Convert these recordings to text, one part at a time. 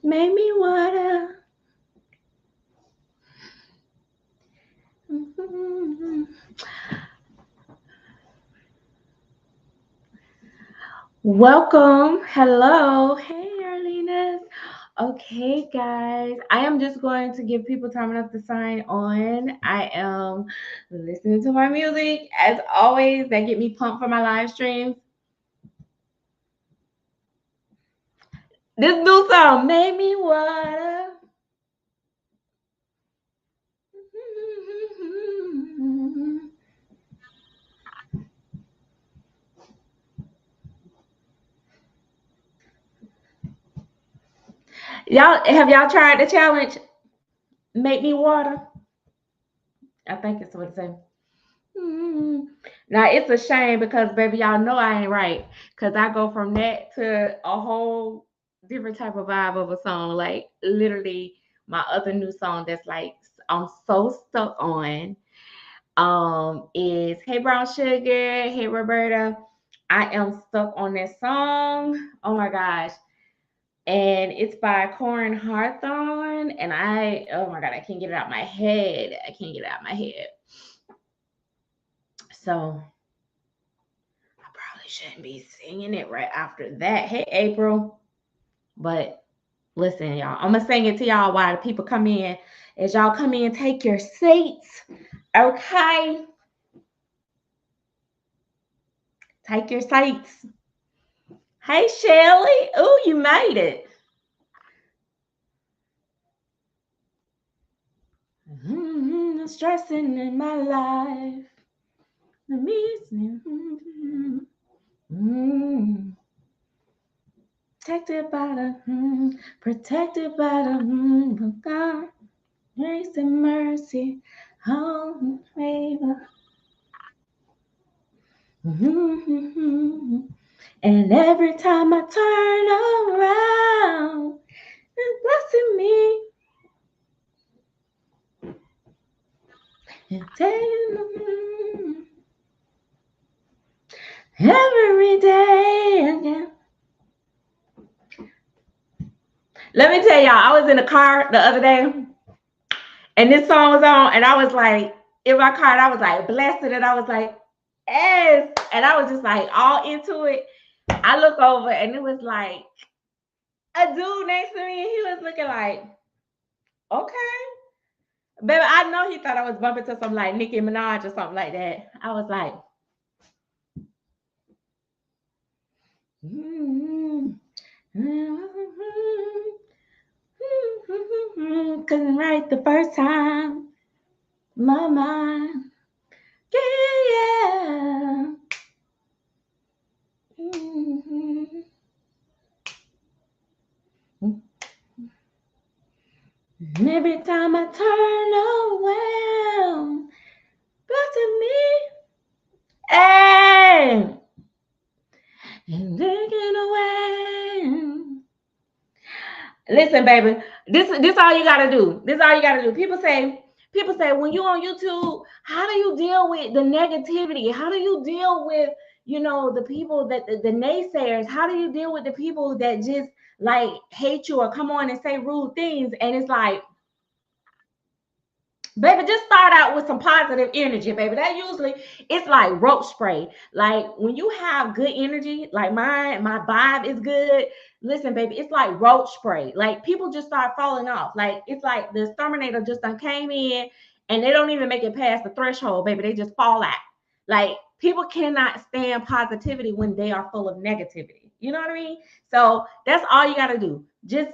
Make me water. Welcome. Hello. Hey, Arlenas. Okay, guys. I am just going to give people time enough to sign on. I am listening to my music as always. That get me pumped for my live streams. This new song made me water. Y'all tried the challenge? Make me water. I think it's what it says. Now it's a shame because baby, y'all know I ain't right. Cause I go from that to a whole different type of vibe of a song. Like literally my other new song that's like I'm so stuck on is Hey Brown Sugar, Hey Roberta. I am stuck on this song. Oh my gosh. And it's by Corin Hawthorne. And oh my God, I can't get it out my head. I can't get it out my head. So I probably shouldn't be singing it right after that. Hey, April. But listen, y'all, I'm going to sing it to y'all while the people come in. As y'all come in, take your seats. Okay. Take your seats. Hey, Shelly. Oh, you made it. Stressing in my life. Protected by the God, grace and mercy, home favor. And every time I turn around, it's blessing me. And taking every day again. Let me tell y'all, I was in the car the other day, and this song was on, and I was like, in my car, and I was like, blessed, and I was like, yes, and I was just like all into it. I look over, and it was like a dude next to me, and he was looking like, okay. Baby, I know he thought I was bumping to something like Nicki Minaj or something like that. I was like, couldn't write the first time. My mind, yeah. And every time I turn around, blessing me, hey, and taking away. Listen, baby, this all you gotta do. This all you gotta do. People say when you on YouTube, how do you deal with the negativity? How do you deal with the people that the naysayers? How do you deal with the people that just like hate you or come on and say rude things? And it's like, baby, just start out with some positive energy, baby. That usually it's like rope spray. Like when you have good energy, like my vibe is good. Listen, baby, it's like rope spray. Like people just start falling off. Like it's like the exterminator just done came in and they don't even make it past the threshold, baby. They just fall out. Like people cannot stand positivity when they are full of negativity. You know what I mean? So that's all you gotta do. Just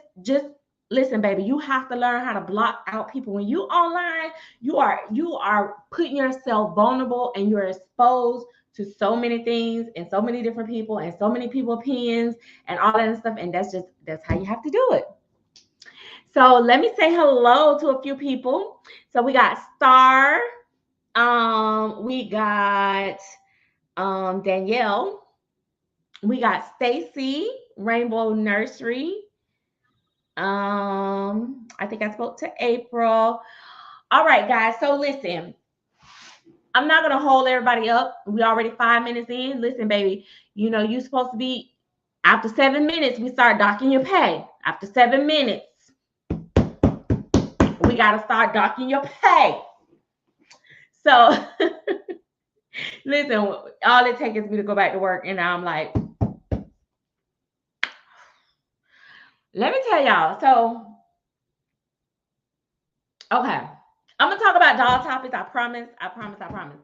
listen, baby, you have to learn how to block out people. When you online, you are putting yourself vulnerable and you're exposed to so many things and so many different people and so many people opinions and all that stuff. And that's how you have to do it. So let me say hello to a few people. So we got Star, we got Danielle, we got Stacy, Rainbow Nursery, I think I spoke to April. All right, guys. So listen, I'm not gonna hold everybody up. We already 5 minutes in. Listen, baby, you know you're supposed to be after 7 minutes. We start docking your pay. After 7 minutes, we gotta start docking your pay. So listen, all it takes is me to go back to work, and now I'm like, let me tell y'all. So, okay, I'm gonna talk about doll topics. I promise. I promise. I promise.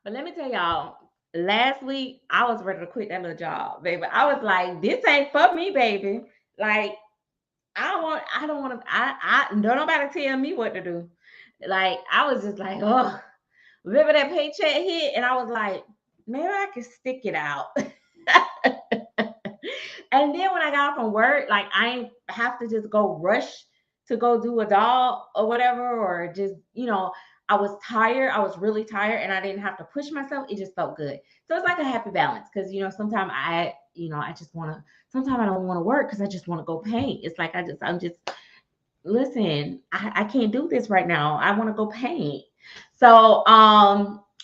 But let me tell y'all. Last week, I was ready to quit that little job, baby. I was like, this ain't for me, baby. Like, I don't want to, don't nobody tell me what to do. Like, I was just like, oh, remember that paycheck hit? And I was like, maybe I can stick it out. And then when I got off from work, like I ain't have to just go rush to go do a doll or whatever, or just, I was tired. I was really tired and I didn't have to push myself. It just felt good. So it's like a happy balance because, sometimes I just want to, sometimes I don't want to work because I just want to go paint. It's like listen, I can't do this right now. I want to go paint. So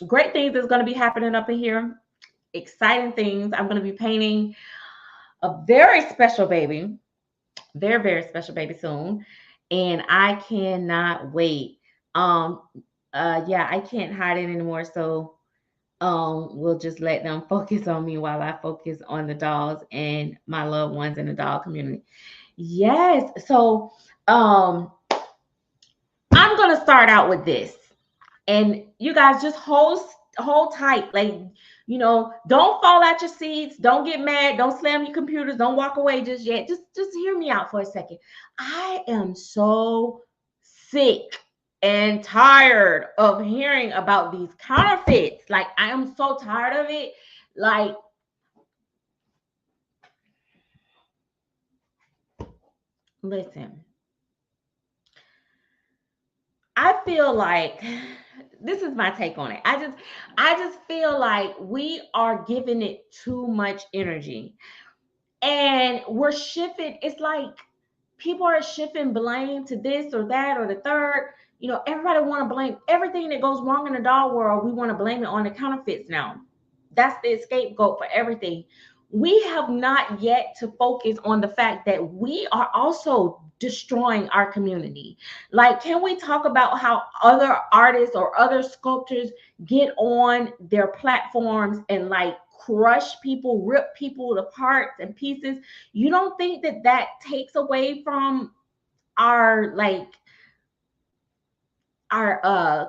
great things is going to be happening up in here. Exciting things. I'm going to be painting a very special baby, very, very special baby soon. And I cannot wait. Yeah, I can't hide it anymore. So we'll just let them focus on me while I focus on the dolls and my loved ones in the doll community. Yes. So I'm gonna start out with this. And you guys just hold tight. Like, don't fall out your seats. Don't get mad. Don't slam your computers. Don't walk away just yet. Just hear me out for a second. I am so sick and tired of hearing about these counterfeits. Like, I am so tired of it. Like, listen, I feel like this is my take on it. I just feel like we are giving it too much energy. And we're shifting, it's like people are shifting blame to this or that or the third. Everybody want to blame everything that goes wrong in the doll world. We want to blame it on the counterfeits now. That's the scapegoat for everything. We have not yet to focus on the fact that we are also destroying our community. Like, can we talk about how other artists or other sculptors get on their platforms and like crush people, rip people to parts and pieces? You don't think that takes away from our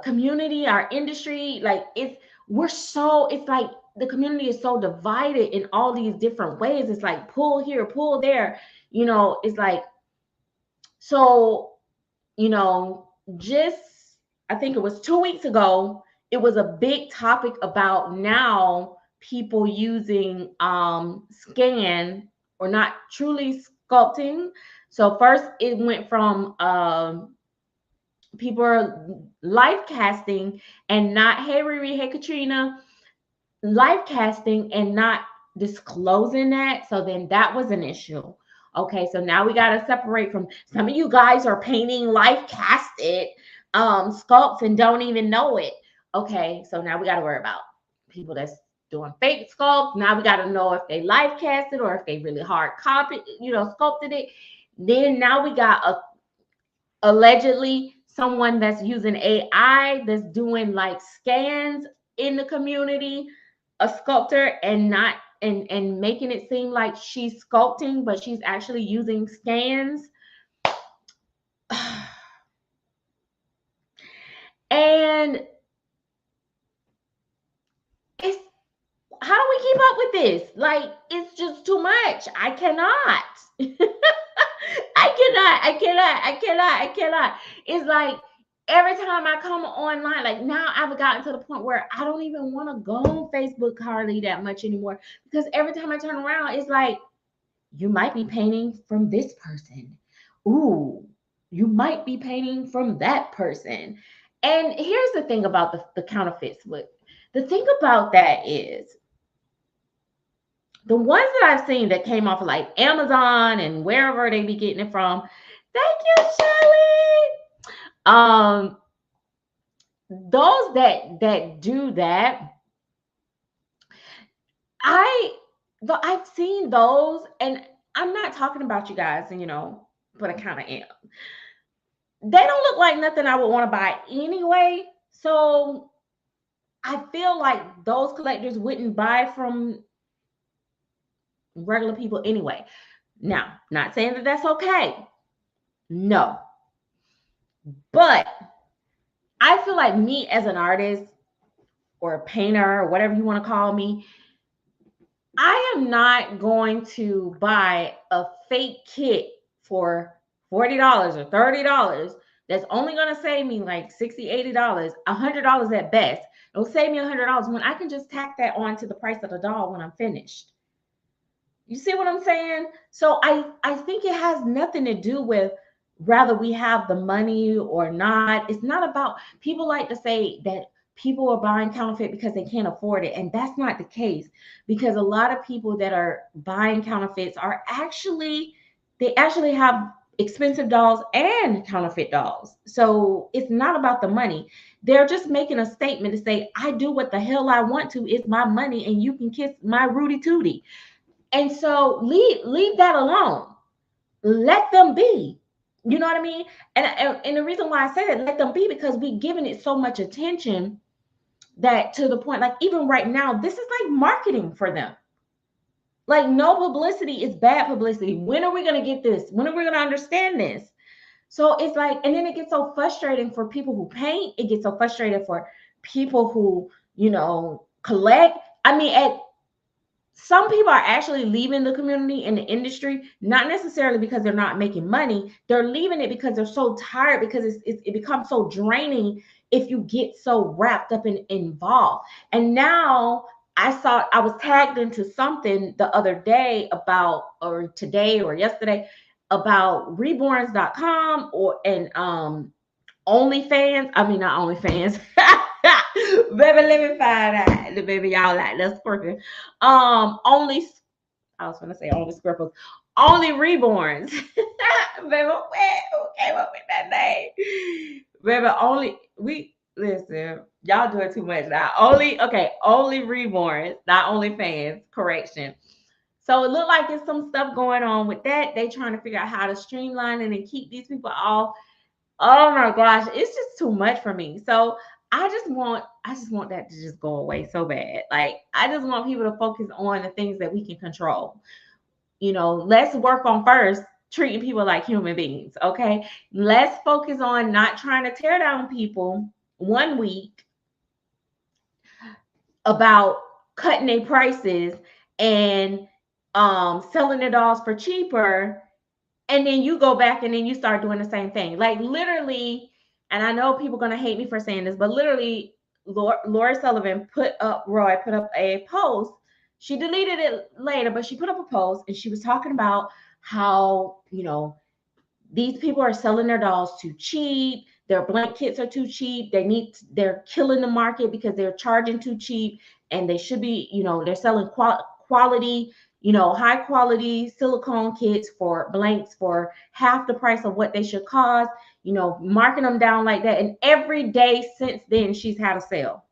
community, our industry? Like, it's like the community is so divided in all these different ways. It's like pull here, pull there. It's like, so, just, I think it was 2 weeks ago, it was a big topic about now people using scan or not truly sculpting. So first it went from people are life casting and not, hey Riri, hey Katrina, life casting and not disclosing that. So then that was an issue. Okay, so now we got to separate from some of you guys are painting life casted sculpts and don't even know it. Okay, so now we got to worry about people that's doing fake sculpts. Now we got to know if they life casted or if they really hard copied, sculpted it. Then now we got allegedly someone that's using AI that's doing like scans in the community, a sculptor, and not and making it seem like she's sculpting, but she's actually using scans. And it's, how do we keep up with this? Like, it's just too much. I cannot. I cannot. It's like every time I come online, like now I've gotten to the point where I don't even want to go on Facebook hardly that much anymore, because every time I turn around, it's like, you might be painting from this person. Ooh, you might be painting from that person. And here's the thing about the counterfeits. The thing about that is, the ones that I've seen that came off of like Amazon and wherever they be getting it from, Thank you, Shirley. Those that do that, I've seen those, and I'm not talking about you guys, and but I kind of am. They don't look like nothing I would want to buy anyway. So I feel like those collectors wouldn't buy from regular people anyway. Now, not saying that that's okay. No. But I feel like me as an artist or a painter or whatever you want to call me, I am not going to buy a fake kit for $40 or $30 that's only going to save me like $60, $80, $100 at best. It'll save me $100 when I can just tack that on to the price of the doll when I'm finished. You see what I'm saying? So I think it has nothing to do with whether we have the money or not. It's not about, people like to say that people are buying counterfeit because they can't afford it. And that's not the case, because a lot of people that are buying counterfeits they actually have expensive dolls and counterfeit dolls. So it's not about the money. They're just making a statement to say, I do what the hell I want to. It's my money and you can kiss my Rudy Tootie. And so leave that alone. Let them be. You know what I mean? And the reason why I say that, let them be, because we've given it so much attention that to the point, like even right now, this is like marketing for them. Like no publicity is bad publicity. When are we going to get this? When are we going to understand this? So it's like, and then it gets so frustrating for people who paint. It gets so frustrating for people who, collect. I mean, some people are actually leaving the community and the industry, not necessarily because they're not making money. They're leaving it because they're so tired, because it becomes so draining if you get so wrapped up and involved. And now I was tagged into something the other day about, or today or yesterday, about reborns.com and OnlyFans. I mean, not OnlyFans. Baby, let me find out. The baby, y'all like that's scorpion. Only, I was gonna say only scorpions. Only reborns. Baby, who came up with that name? Baby, listen. Y'all doing too much now. Only reborns, not only fans. Correction. So it looked like there's some stuff going on with that. They trying to figure out how to streamline it and keep these people off. Oh my gosh, it's just too much for me. So I just want that to just go away so bad. Like I just want people to focus on the things that we can control. Let's work on first treating people like human beings. Okay. Let's focus on not trying to tear down people one week about cutting their prices and selling their dolls for cheaper. And then you go back and then you start doing the same thing. Like literally, and I know people are going to hate me for saying this, but literally Laura Sullivan put up a post. She deleted it later, but she put up a post and she was talking about how, these people are selling their dolls too cheap. Their blank kits are too cheap. They're killing the market because they're charging too cheap, and they should be, they're selling quality, high quality silicone kits for blanks for half the price of what they should cost, marking them down like that. And every day since then, she's had a sale.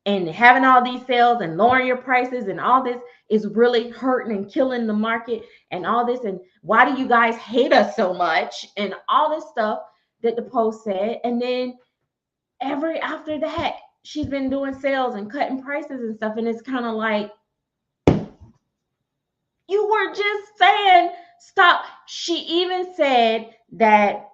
And having all these sales and lowering your prices and all this is really hurting and killing the market and all this. And why do you guys hate us so much? And all this stuff that the post said. And then after that, she's been doing sales and cutting prices and stuff. And it's kind of like, you were just saying stop. She even said that,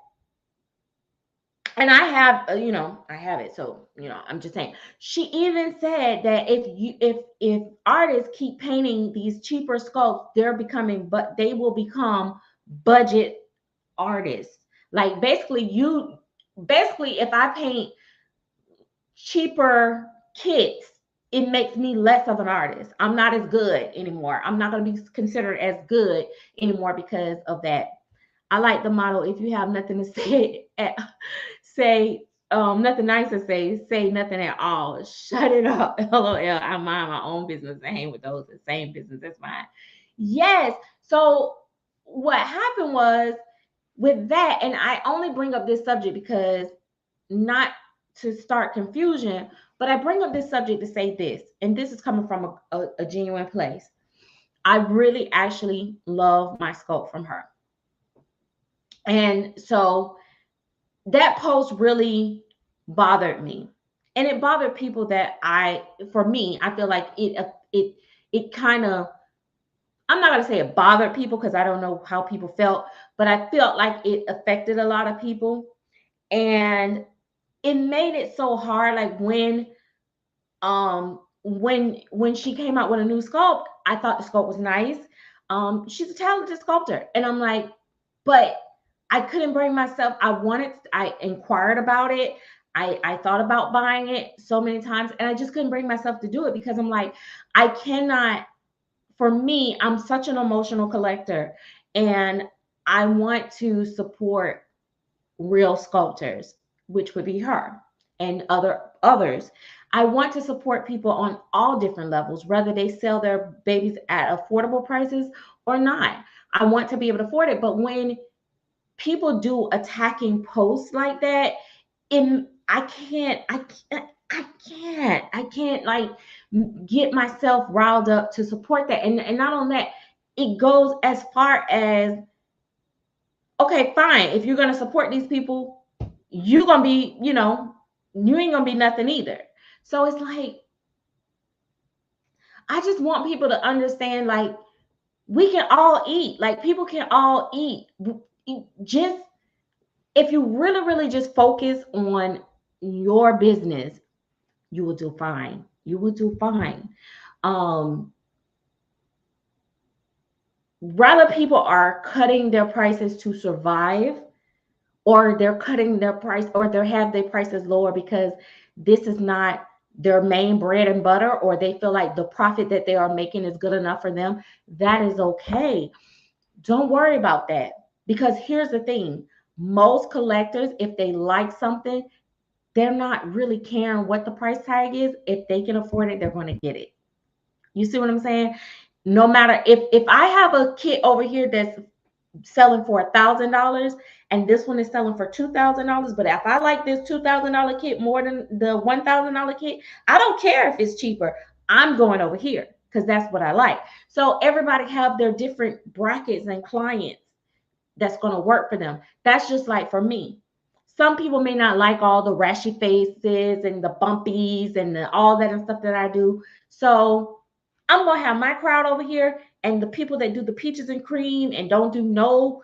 and I have, I have it. So, I'm just saying, she even said that if artists keep painting these cheaper sculpts, they will become budget artists. Like basically if I paint cheaper kits, it makes me less of an artist. I'm not as good anymore. I'm not going to be considered as good anymore because of that. I like the motto, if you have nothing to say, nothing nice to say nothing at all. Shut it up. LOL. I mind my own business and hang with those the same business. That's fine. Yes. So what happened was with that, and I only bring up this subject because not to start confusion, but I bring up this subject to say this, and this is coming from a genuine place. I really actually love my sculpt from her. And so that post really bothered me. And it bothered people that for me, I feel like it kind of, I'm not going to say it bothered people because I don't know how people felt, but I felt like it affected a lot of people. And it made it so hard. Like when she came out with a new sculpt, I thought the sculpt was nice. She's a talented sculptor. And I'm like, but I couldn't bring myself. I inquired about it. I thought about buying it so many times, and I just couldn't bring myself to do it because I'm like, I cannot. For me, I'm such an emotional collector, and I want to support real sculptors, which would be her and others. I want to support people on all different levels, whether they sell their babies at affordable prices or not. I want to be able to afford it. But when people do attacking posts like that, I can't like get myself riled up to support that. And not only that, it goes as far as, okay, fine, if you're going to support these people, you're going to be, you ain't going to be nothing either. So it's like, I just want people to understand, like, we can all eat. Like, people can all eat. Just, if you really, really just focus on your business, you will do fine. You will do fine. Rather, people are cutting their prices to survive, or they're cutting their price, or they have their prices lower because this is not their main bread and butter, or they feel like the profit that they are making is good enough for them. That is okay. Don't worry about that, because here's the thing. Most collectors, if they like something, they're not really caring what the price tag is. If they can afford it, they're going to get it. You see what I'm saying? No matter if I have a kit over here that's selling for $1,000 and this one is selling for $2,000, but if I like this $2,000 kit more than the $1,000 kit, I don't care if it's cheaper. I'm going over here because that's what I like. So everybody have their different brackets and clients that's going to work for them. That's just like for me. Some people may not like all the rashy faces and the bumpies and all that and stuff that I do. So I'm going to have my crowd over here, and the people that do the peaches and cream and don't do no,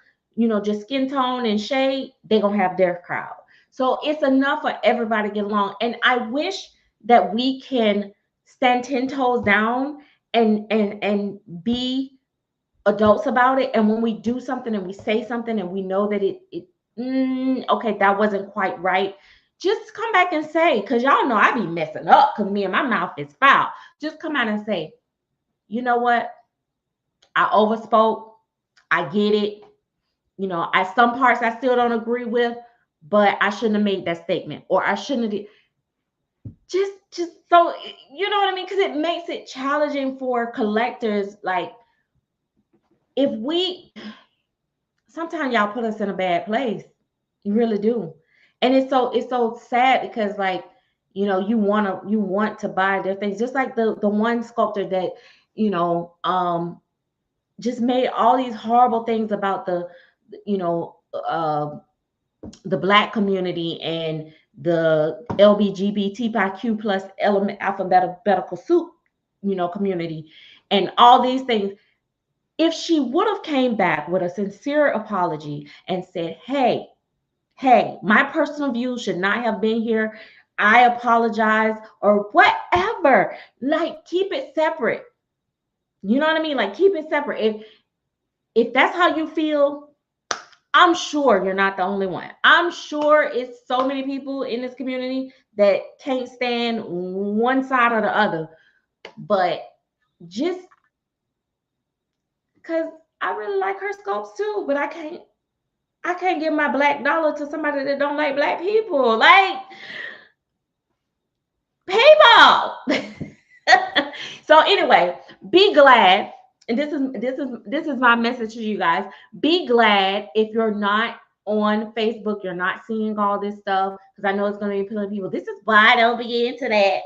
just skin tone and shade, they're going to have their crowd. So it's enough for everybody to get along. And I wish that we can stand 10 toes down and be adults about it. And when we do something and we say something and we know that okay, that wasn't quite right, just come back and say, because y'all know I be messing up because me and my mouth is foul. Just come out and say, you know what? I overspoke. I get it. Some parts I still don't agree with, but I shouldn't have made that statement, or I shouldn't have. Just so you know what I mean? Because it makes it challenging for collectors. Like, sometimes y'all put us in a bad place. You really do. And it's so sad because, like, you want to buy their things. Just like the one sculptor that, just made all these horrible things about the Black community and the LGBTQ plus element alphabetical soup, community, and all these things. If she would have came back with a sincere apology and said, hey, my personal views should not have been here, I apologize, or whatever, like, keep it separate. You know what I mean? Like, keep it separate. If that's how you feel, I'm sure you're not the only one. I'm sure it's so many people in this community that can't stand one side or the other. But just because I really like her sculpts too, but I can't give my black dollar to somebody that don't like Black people. Like, people. So anyway, be glad. And this is my message to you guys. Be glad if you're not on Facebook, you're not seeing all this stuff, because I know it's going to be plenty of people. This is why I don't be into that.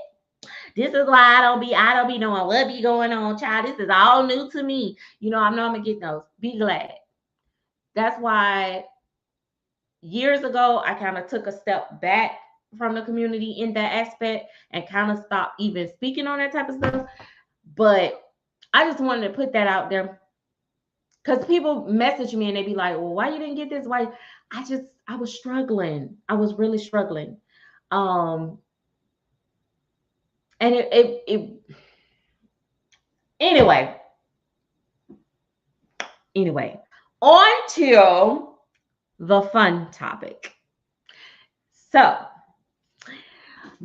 This is why I don't be knowing what be going on, child. This is all new to me. You know, I know I'm gonna get those. Be glad. That's why years ago I kind of took a step back from the community in that aspect and kind of stopped even speaking on that type of stuff. But I just wanted to put that out there, because people message me and they be like, well, why you didn't get this? Why? I was struggling. I was really struggling. Um, and it anyway, on to the fun topic. So,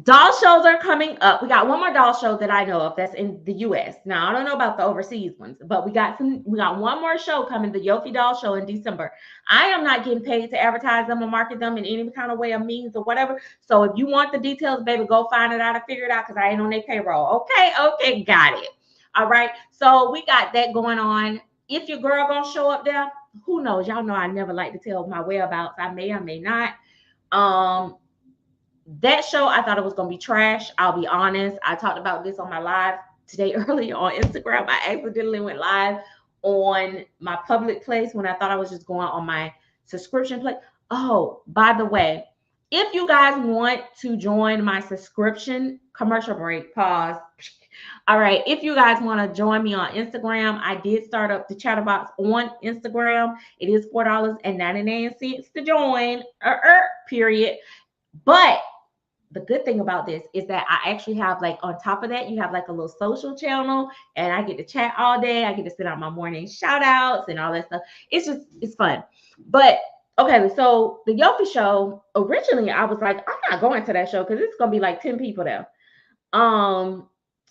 doll shows are coming up. We got one more doll show that I know of that's in the US. Now, I don't know about the overseas ones, but we got one more show coming, the Yofi Doll Show in December. I am not getting paid to advertise them or market them in any kind of way or means or whatever. So if you want the details, baby, go find it out and figure it out, because I ain't on their payroll. Okay, got it. All right. So we got that going on. If your girl gonna show up there, who knows? Y'all know I never like to tell my whereabouts. I may or may not. That show, I thought it was going to be trash. I'll be honest. I talked about this on my live today earlier on Instagram. I accidentally went live on my public place when I thought I was just going on my subscription place. Oh, by the way, if you guys want to join my subscription, commercial break, pause. All right. If you guys want to join me on Instagram, I did start up the chatterbox on Instagram. It is $4.99 to join, period. But the good thing about this is that I actually have, like, on top of that, you have like a little social channel, and I get to chat all day. I get to send out my morning shout outs and all that stuff. It's fun. But okay, so the Yofi show, originally I was like, I'm not going to that show because it's gonna be like 10 people there.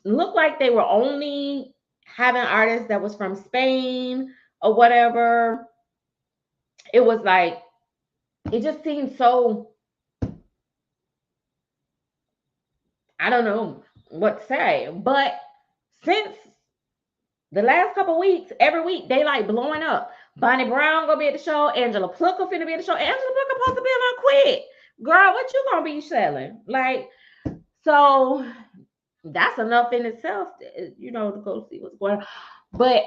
Looked like they were only having artists that was from Spain or whatever. It was like, it just seemed so, I don't know what to say. But since the last couple weeks, every week they like blowing up. Bonnie Brown gonna be at the show. Angela Plucker finna be at the show. Angela Plucker supposed to be on quick. Girl, what you gonna be selling? Like, so that's enough in itself, to go see what's going on. But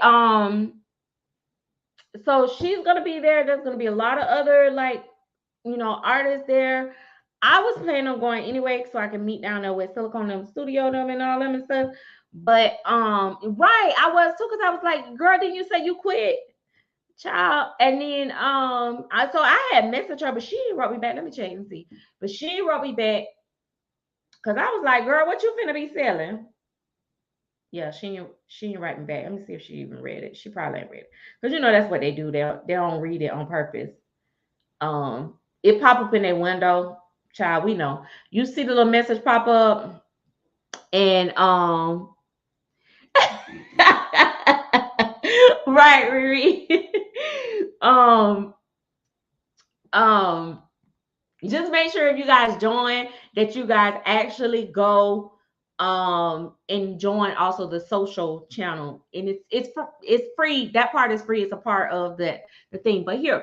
so she's gonna be there. There's gonna be a lot of other, like, artists there. I was planning on going anyway, so I can meet down there with Silicone them, Studio them, and all them and stuff. But right, I was too, because I was like, girl, didn't you say you quit, child? And then I had messaged her, but she didn't wrote me back. Let me check and see. But she wrote me back, because I was like, girl, what you finna be selling? Yeah, she didn't write me back. Let me see if she even read it. She probably ain't read it, because that's what they do. They don't read it on purpose. It pop up in their window, child. We know. You see the little message pop up, and right, Riri. Just make sure if you guys join that you guys actually go and join also the social channel, and it's free. That part is free. It's a part of the thing. But yeah,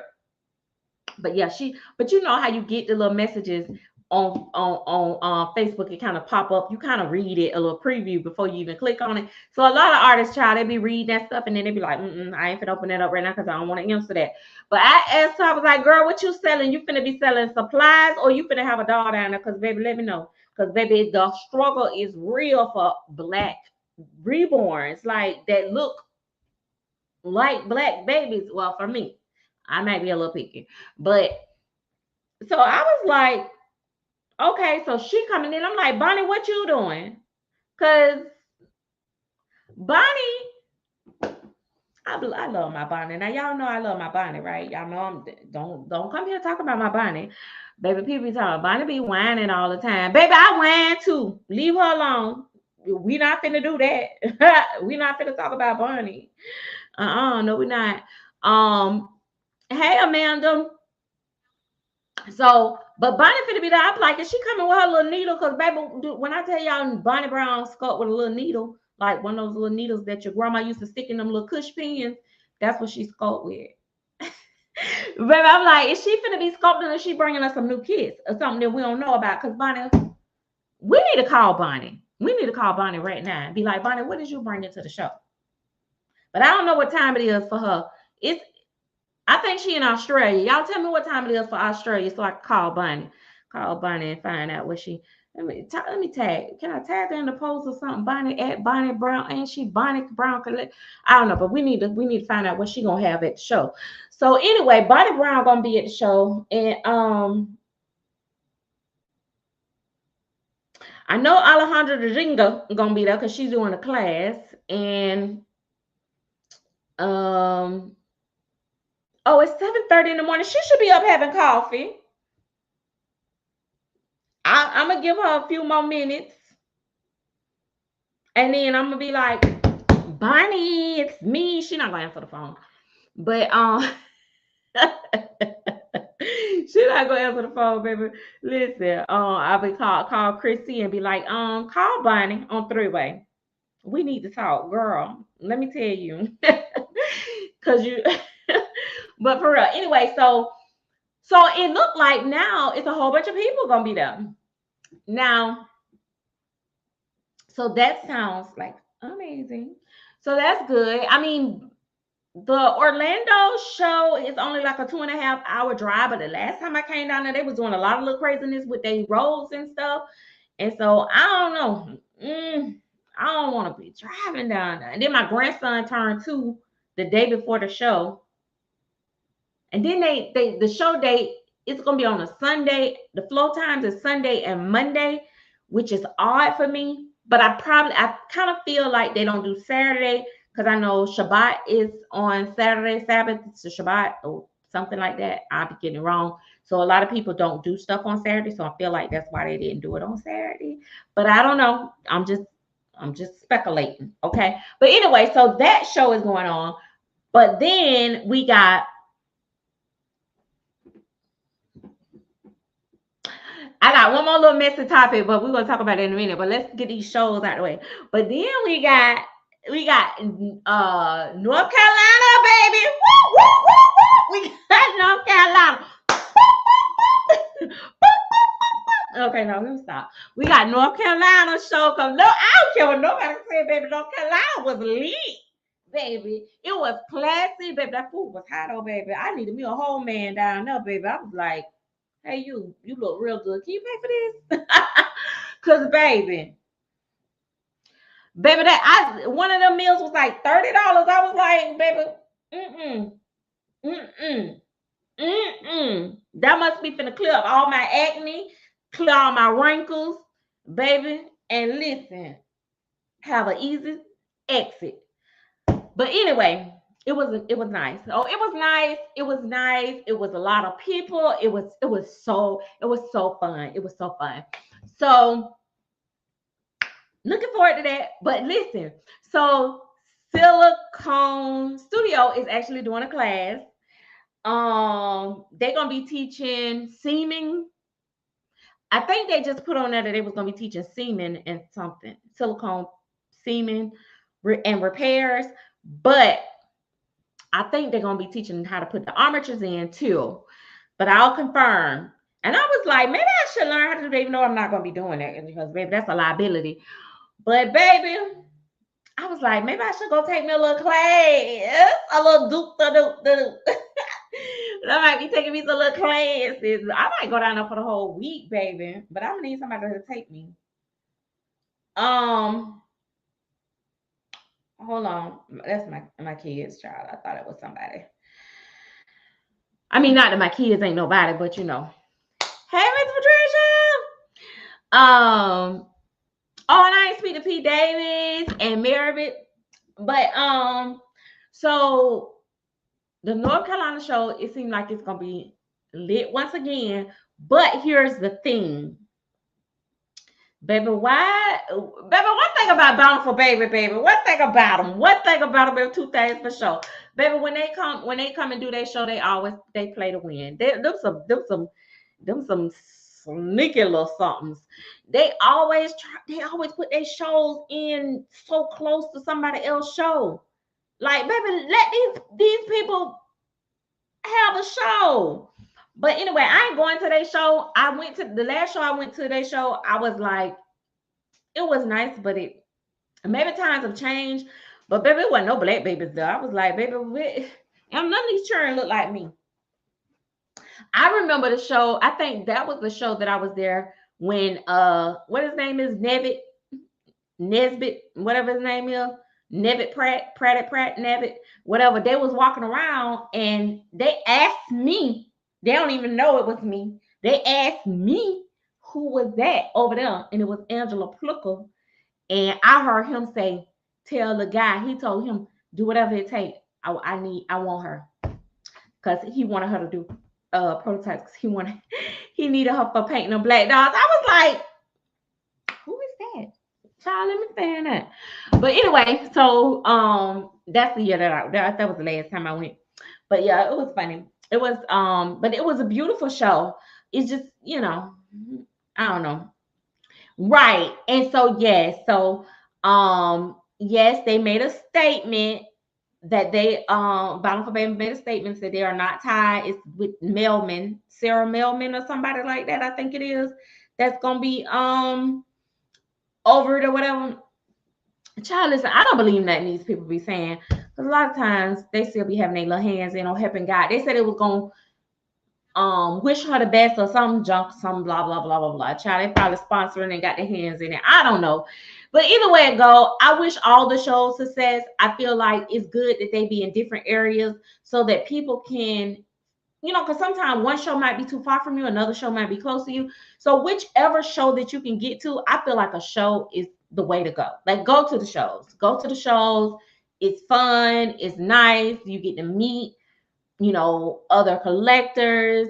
but you know how you get the little messages on Facebook, it kind of pop up. You kind of read it, a little preview, before you even click on it. So a lot of artists, child, they be reading that stuff, and then they be like, I ain't finna open that up right now because I don't want to answer that. But I asked her, I was like, girl, what you selling? You finna be selling supplies, or you finna have a doll down there? Because baby, let me know. Because baby, the struggle is real for Black reborns, like, that look like Black babies. Well, for me, I might be a little picky, but so I was like, okay, so she coming in. I'm like, Bonnie, what you doing? Because Bonnie, I love my Bonnie. Now y'all know I love my Bonnie, right? Y'all know don't come here talking about my Bonnie. Baby, people be talking, Bonnie be whining all the time. Baby, I whine too. Leave her alone. We not finna do that. We not finna talk about Bonnie. No, we not. Hey, Amanda. So, but Bonnie finna be there. I'm like, is she coming with her little needle? Because baby, when I tell y'all Bonnie Brown sculpt with a little needle, like one of those little needles that your grandma used to stick in them little cush pins, that's what she sculpt with. Baby, I'm like, is she finna be sculpting or is she bringing us some new kids or something that we don't know about? Because Bonnie, we need to call Bonnie. We need to call Bonnie right now and be like, Bonnie, what did you bring into the show? But I don't know what time it is for her. I think she in Australia. Y'all tell me what time it is for Australia so I can call Bonnie. Call Bonnie and find out what she. Let me tag. Can I tag her in the post or something? Bonnie at Bonnie Brown. Ain't she Bonnie Brown? I don't know, but we need to find out what she gonna have at the show. So anyway, Bonnie Brown gonna be at the show, and I know Alejandra Ringa gonna be there because she's doing a class, and oh, it's 7:30 in the morning. She should be up having coffee. I'm gonna give her a few more minutes, and then I'm gonna be like, Bonnie, it's me. She's not gonna answer the phone, but she's not gonna answer the phone, baby. Listen, I'll be call Chrissy and be like, call Bonnie on 3-way. We need to talk, girl. Let me tell you, cause you. But for real, anyway, so it looked like now it's a whole bunch of people gonna be there. Now, so that sounds like amazing. So that's good. I mean, the Orlando show is only like a 2.5-hour drive, but the last time I came down there, they was doing a lot of little craziness with their roads and stuff. And so I don't know. I don't want to be driving down there. And then my grandson turned 2 the day before the show. And then the show date, it's gonna be on a Sunday. The flow times is Sunday and Monday, which is odd for me. But I kind of feel like they don't do Saturday because I know Shabbat is on Saturday, Sabbath, it's a Shabbat or something like that. I'll be getting it wrong. So a lot of people don't do stuff on Saturday. So I feel like that's why they didn't do it on Saturday. But I don't know. I'm just speculating. Okay. But anyway, so that show is going on. But then we got, I got one more little messy topic, but we're gonna talk about it in a minute. But let's get these shows out of the way. But then we got North Carolina, baby. Woo, woo, woo, woo. We got North Carolina. Okay, no, let me stop. We got North Carolina show come. No, I don't care what nobody said, baby. North Carolina was lit, baby. It was classy, baby. That food was hot, oh, baby. I needed me a whole man down there, baby. I was like, hey, you look real good. Can you pay for this? Cause baby, that one of them meals was like $30. I was like, baby, that must be finna clear up all my acne, clear all my wrinkles, baby. And listen, have an easy exit. But anyway, it was nice. Oh, it was nice. It was nice. It was a lot of people. It was so fun. It was so fun. So looking forward to that. But listen, so Silicone Studio is actually doing a class. They're gonna be teaching seaming. I think they just put on there that they was gonna be teaching seaming and something, silicone seaming and repairs, but I think they're gonna be teaching how to put the armatures in too. But I'll confirm. And I was like, maybe I should learn how to do that, even though I'm not gonna be doing that because baby, that's a liability. But baby, I was like, maybe I should go take me a little class, a little doop. I might be taking me some little classes. I might go down there for the whole week, baby. But I'm gonna need somebody to take me. Hold on. That's my kids' child. I thought it was somebody. I mean, not that my kids ain't nobody, but you know. Hey, Miss Patricia. Oh, and I ain't speak to P. Davis and Merritt. But so the North Carolina show, it seemed like it's gonna be lit once again. But here's the thing. Baby, why? Baby, one thing about Bountiful Baby. One thing about them, baby, 2 things for sure. Baby, when they come and do their show, they play to win. Them some sneaky little somethings. They always put their shows in so close to somebody else's show. Like, baby, let these people have a show. But anyway, I ain't going to their show. I went to the last show I went to their show. I was like, it was nice, but it maybe times have changed. But baby, it wasn't no black babies there. I was like, baby, and none of these children look like me. I remember the show. I think that was the show that I was there when what his name is, Nesbitt, whatever his name is, Nevitt Pratt, Nevitt, whatever. They was walking around and they asked me, they don't even know it was me. They asked me who was that over there, and it was Angela Plucker. And I heard him say, tell the guy, he told him, do whatever it takes. I want her. Because he wanted her to do prototypes. He needed her for painting them black dolls. I was like, who is that? Child, let me stand that. But anyway, so that's the year that was the last time I went. But yeah, it was funny. It was but it was a beautiful show. It's just, I don't know. Right. And so yes, they made a statement that they Bountiful Baby made a statement that they are not tied. It's with Melman, Sarah Melman or somebody like that, I think it is. That's gonna be over it or whatever. Child, listen, I don't believe nothing these people be saying. Because a lot of times they still be having their little hands in on helping God. They said it was gonna wish her the best or some junk, some blah blah blah blah blah. Child, they probably sponsoring and got their hands in it. I don't know. But either way it go, I wish all the shows success. I feel like it's good that they be in different areas so that people can, because sometimes one show might be too far from you, another show might be close to you. So whichever show that you can get to, I feel like a show is the way to go. Like, go to the shows. Go to the shows. It's fun. It's nice. You get to meet, other collectors.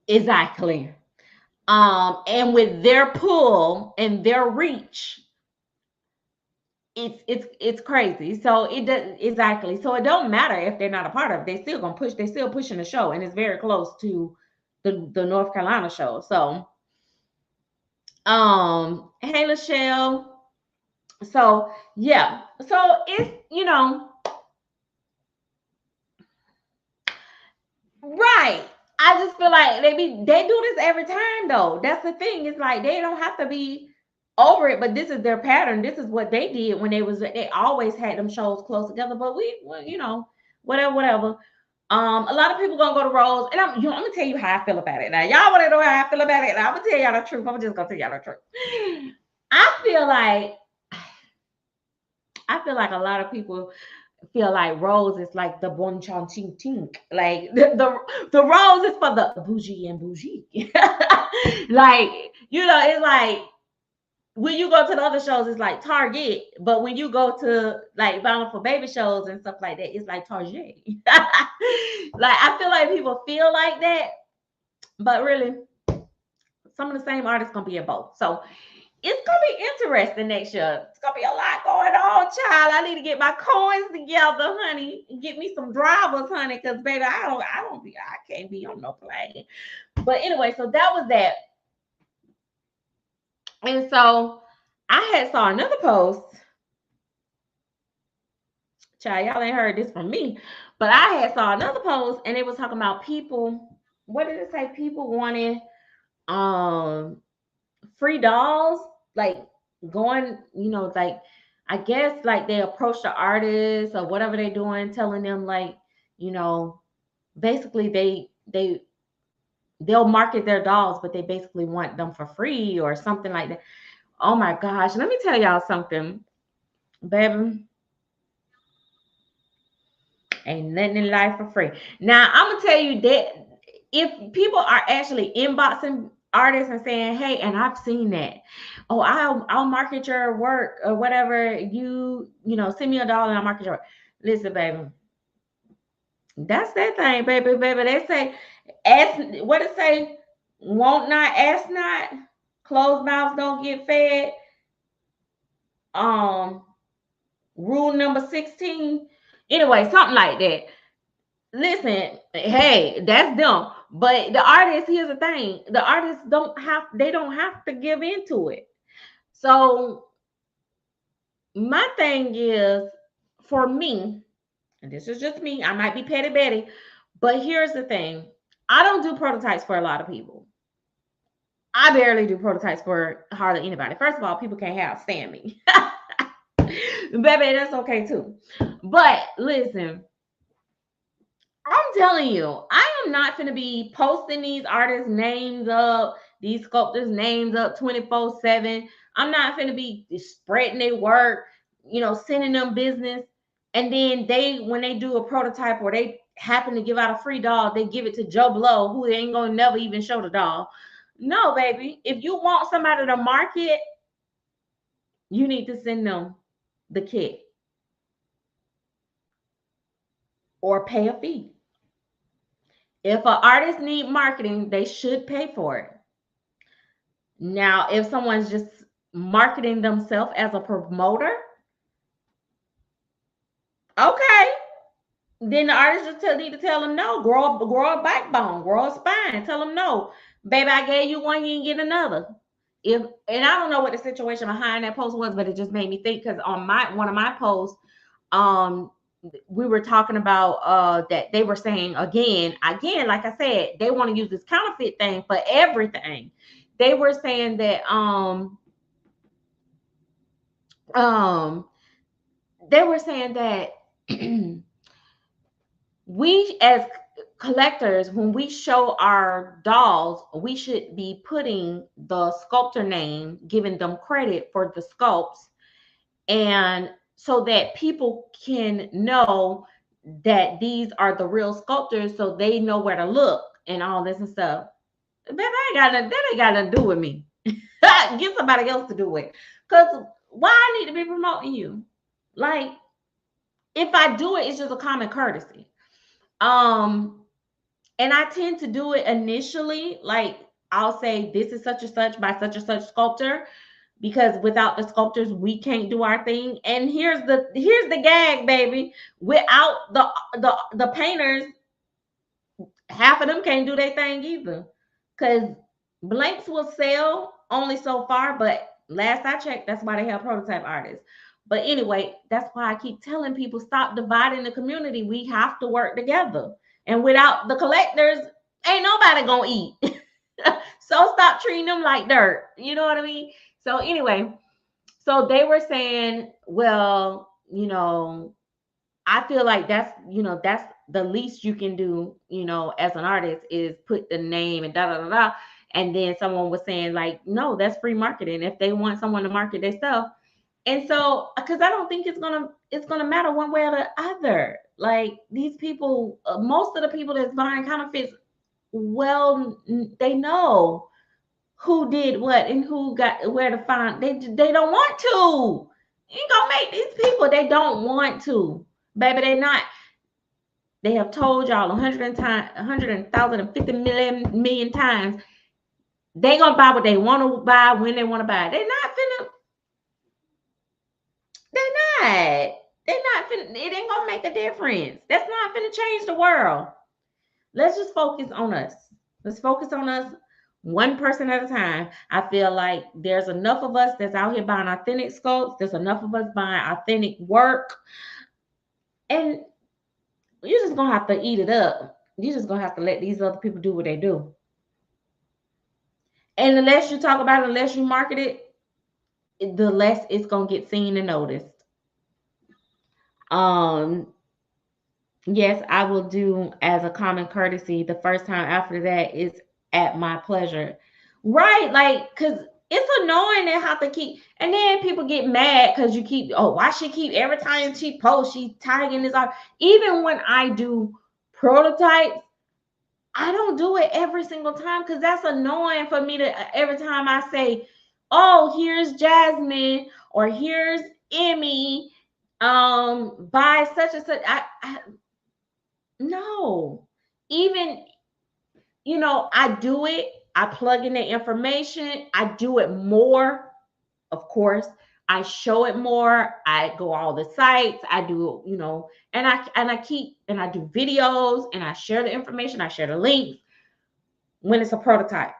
Exactly. And with their pull and their reach, it's crazy. So it does exactly. So it don't matter if they're not a part of it. They still gonna push. They still pushing the show, and it's very close to the North Carolina show. So, hey Lachelle. So yeah. So it's right. I just feel like they do this every time though. That's the thing. It's like they don't have to be over it, but this is their pattern. This is what they did when they always had them shows close together. But whatever. A lot of people gonna go to Rose, and I'm gonna tell you how I feel about it. Now, y'all want to know how I feel about it? Now, I'm gonna tell y'all the truth. I'm just gonna tell y'all the truth. I feel like a lot of people feel like Rose is like the bon chon ching tink. Like the Rose is for the bougie and bougie. Like, it's like when you go to the other shows, it's like Target. But when you go to like Bountiful Baby shows and stuff like that, it's like Target. Like, I feel like people feel like that, but really, some of the same artists gonna be in both. So it's gonna be interesting next year. It's gonna be a lot going on, child. I need to get my coins together, honey, and get me some drivers, honey, because baby, I can't be on no plane. But anyway, so that was that. And so I had saw another post. Child, y'all ain't heard this from me, but I had saw another post, and it was talking about people. What did it say? People wanting free dolls, like going, like, I guess like they approach the artists or whatever they're doing, telling them like, basically they'll market their dolls, but they basically want them for free or something like that. Oh my gosh, let me tell y'all something, baby. Ain't nothing in life for free. Now I'm gonna tell you that if people are actually inboxing artists and saying, hey, and I've seen that, oh, I'll market your work or whatever, send me $1 and I'll market your work. Listen, baby, that's that thing, baby. They say, ask, what it say, want not, ask not, closed mouths don't get fed. Rule number 16. Anyway, something like that. Listen, hey, that's them. But the artists, here's the thing: the artists don't have to give into it. So my thing is, for me, and this is just me, I might be petty Betty, but here's the thing. I don't do prototypes for a lot of people. I barely do prototypes for hardly anybody. First of all, people can't stand me. Baby, that's okay too. But listen, I'm telling you, I am not going to be posting these artists' names up, these sculptors' names up 24/7. I'm not going to be spreading their work, sending them business. And then when they do a prototype or they happen to give out a free doll, they give it to Joe Blow, who ain't going to never even show the doll. No, baby. If you want somebody to market, you need to send them the kit or pay a fee. If an artist need marketing, they should pay for it. Now, if someone's just marketing themselves as a promoter, okay, then the artist just need to tell them no. Grow a backbone, grow a spine. Tell them no, baby. I gave you one, you ain't get another. And I don't know what the situation behind that post was, but it just made me think because on one of my posts, we were talking about that they were saying again, like I said, they want to use this counterfeit thing for everything. They were saying that they were saying that we as collectors, when we show our dolls, we should be putting the sculptor name, giving them credit for the sculpts, and so that people can know that these are the real sculptors, so they know where to look and all this and stuff. That ain't got nothing to do with me. Get somebody else to do it. Because why I need to be promoting you? Like, if I do it, it's just a common courtesy. And I tend to do it initially, like I'll say this is such and such by such and such sculptor, because without the sculptors we can't do our thing. And here's the gag, baby. Without the painters, half of them can't do their thing either, because blanks will sell only so far. But last I checked, that's why they have prototype artists. But anyway, that's why I keep telling people, stop dividing the community. We have to work together, and without the collectors, ain't nobody gonna eat. So stop treating them like dirt, you know what I mean? So anyway, so they were saying, well, I feel like that's the least you can do, as an artist, is put the name and da da da da. And then someone was saying, like, no, that's free marketing if they want someone to market their stuff. And so, because I don't think it's gonna matter one way or the other. Like, these people, most of the people that's buying counterfeits, well, they know who did what and who got where to find. They don't want to. You ain't gonna make these people. They don't want to, baby. They not. They have told y'all 150 million times. They gonna buy what they want to buy when they want to buy. They're not finna. They're not. They're not finna. It ain't gonna make a difference. That's not finna change the world. Let's just focus on us. Let's focus on us, one person at a time. I feel like there's enough of us that's out here buying authentic sculpts. There's enough of us buying authentic work. And you're just going to have to eat it up. You're just going to have to let these other people do what they do. And unless you talk about it, unless you market it, the less it's going to get seen and noticed. Yes, I will do as a common courtesy. The first time after that is at my pleasure. Right, like, because it's annoying to have to keep, and then people get mad because you keep, oh, why she keep, every time she posts, she tagging this art. Even when I do prototypes, I don't do it every single time because that's annoying for me to, every time I say, oh, here's Jasmine or here's Emmy, by such and such. No, even, I do it. I plug in the information. I do it more, of course. I show it more. I go all the sites. I do, and I do videos and I share the information. I share the links when it's a prototype.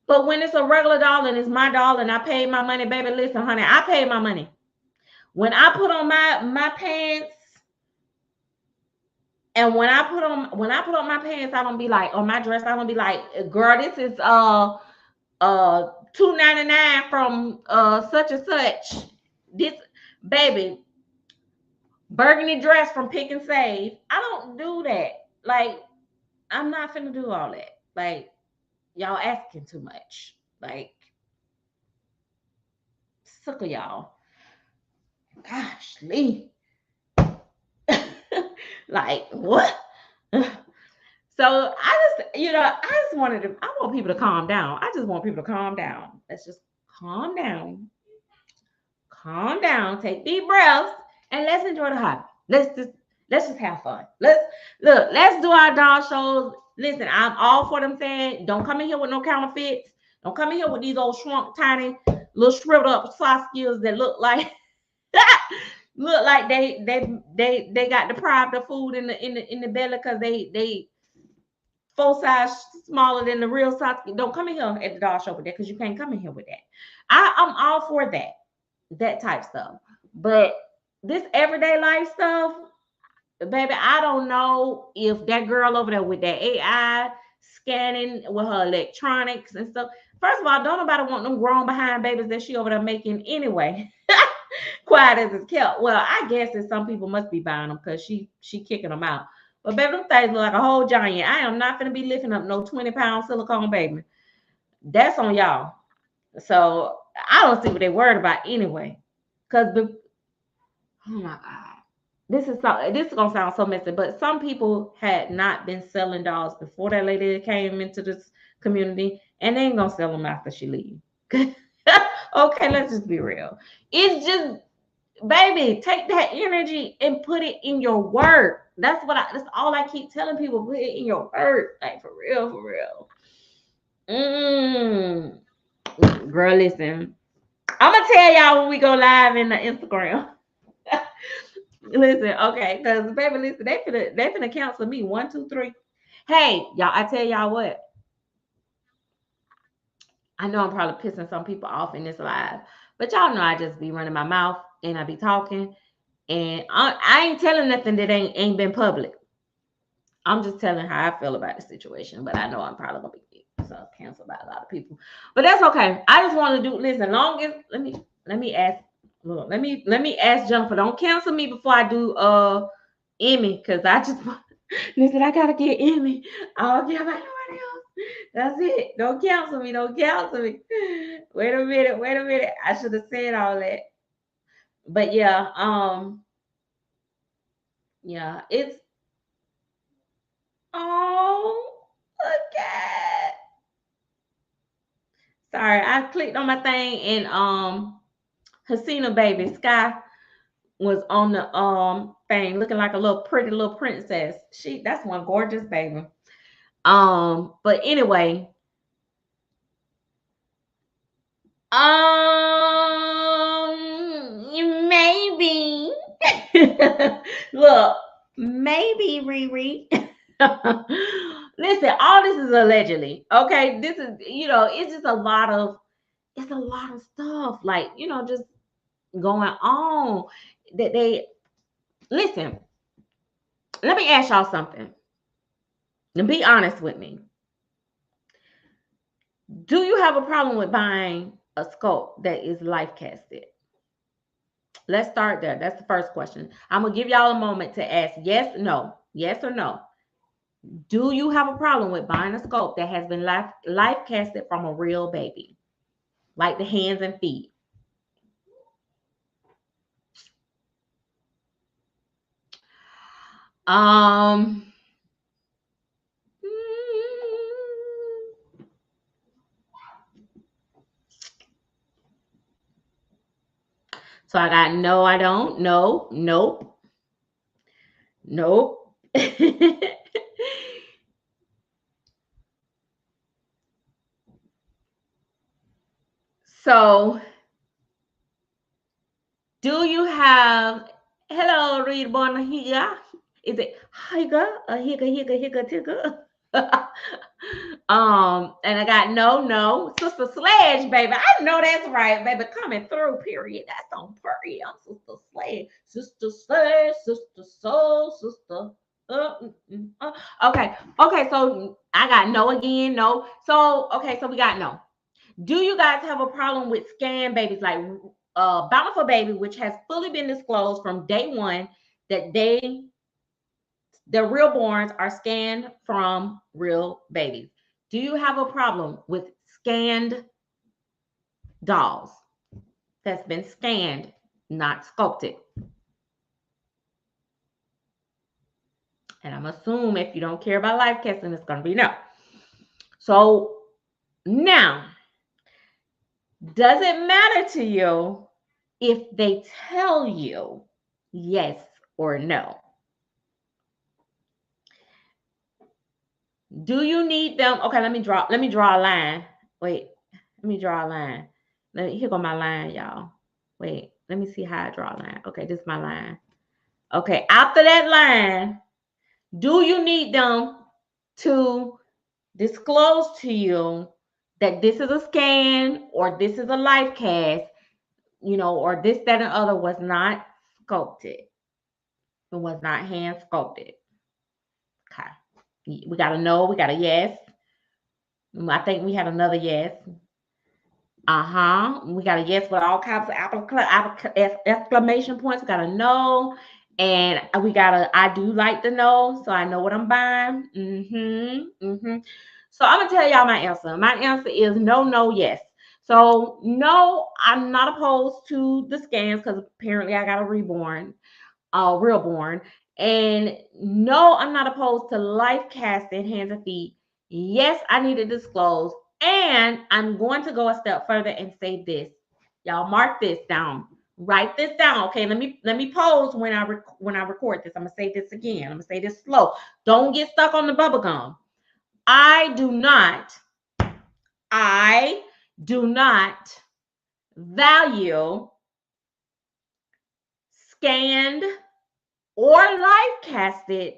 But when it's a regular doll and it's my doll and I paid my money, baby, listen, honey, I paid my money. When I put on my pants, And when I put on my pants, I don't be like, on my dress, I don't be like, girl, this is $2.99 from such and such. This baby burgundy dress from Pick and Save. I don't do that. Like, I'm not finna do all that. Like, y'all asking too much. Like, sick of y'all. Gosh, Lee. Like, what? So I just I want people to calm down. I just want people to calm down. Let's just calm down. Calm down. Take deep breaths and let's enjoy the hobby. Let's just have fun. Let's do our dog shows. Listen, I'm all for them saying, don't come in here with no counterfeits. Don't come in here with these old shrunk, tiny, little shriveled up soft skills that look like they got deprived of food in the belly because they 4 size smaller than the real size. Don't come in here at the dog show with that because you can't come in here with that. I'm all for that type stuff. But this everyday life stuff, baby, I don't know if that girl over there with that AI scanning with her electronics and stuff. First of all, don't nobody want them grown behind babies that she over there making anyway. Quiet as it's kept. Well, I guess that some people must be buying them because she kicking them out. But baby, them things look like a whole giant. I am not gonna be lifting up no 20-pound silicone baby. That's on y'all. So I don't see what they're worried about anyway. Oh my God. This is gonna sound so messy, but some people had not been selling dolls before that lady came into this community, and they ain't gonna sell them after she leave. Okay, let's just be real. It's just, baby, take that energy and put it in your work. That's all I keep telling people. Put it in your work. Like, for real, for real. Girl, listen. I'm gonna tell y'all when we go live in the Instagram. Listen, okay, because baby, listen, they finna cancel me. 1, 2, 3. Hey, y'all, I tell y'all what. I know I'm probably pissing some people off in this live, but y'all know I just be running my mouth and I be talking, and I ain't telling nothing that ain't been public. I'm just telling how I feel about the situation, but I know I'm probably gonna be canceled by a lot of people. But that's okay. I just want to do, listen, long as let me ask, look, let me ask Jennifer, don't cancel me before I do Emmy, because I just listen, I gotta get Emmy. I don't care about nobody else. That's it. Don't cancel me. Don't cancel me. Wait a minute. Wait a minute. I should have said all that. But yeah, it's oh, look at. Sorry, I clicked on my thing and Hasina baby Sky was on the thing looking like a little pretty little princess. That's one gorgeous baby. But anyway, maybe look, maybe Riri. Listen, all this is allegedly. Okay, this is it's just a lot of stuff, like just going on that they listen. Let me ask y'all something. And be honest with me. Do you have a problem with buying a sculpt that is life casted? Let's start there. That's the first question. I'm gonna give y'all a moment to ask yes, no, yes or no. Do you have a problem with buying a sculpt that has been life casted from a real baby, like the hands and feet? Um. So I got no, I don't, no, nope, nope. So, do you have, hello, reborn here? Is it higa, a higa, tigger? And I got no, Sister Sledge, baby. I know that's right, baby. Coming through, period. That's on period. I'm Sister Sledge, Sister Sledge, Sister Soul, Sister. Okay. Okay. So I got no again. No. So okay. So we got no. Do you guys have a problem with scan babies like Bountiful Baby, which has fully been disclosed from day one that the real borns are scanned from real babies? Do you have a problem with scanned dolls that's been scanned, not sculpted? And I'm assuming if you don't care about life casting, it's going to be no. So now, does it matter to you if they tell you yes or no? Do you need them? Okay, let me draw a line. Wait, let me draw a line. Here go my line, y'all. Wait, let me see how I draw a line. Okay, this is my line. Okay, after that line, do you need them to disclose to you that this is a scan or this is a life cast, or this, that, and other was not sculpted? It was not hand sculpted. Okay. We got a no, we got a yes. I think we had another yes. We got a yes with all kinds of exclamation points. We got a no. And we got a I do like the no, so I know what I'm buying. So I'm gonna tell y'all my answer. My answer is no, no, yes. So no, I'm not opposed to the scans because apparently I got a reborn, real born. And no, I'm not opposed to life casting hands and feet. Yes, I need to disclose. And I'm going to go a step further and say this. Y'all mark this down. Write this down. Okay, let me pause when I record this. I'm gonna say this again. I'm gonna say this slow. Don't get stuck on the bubble gum. I do not value scanned or life casted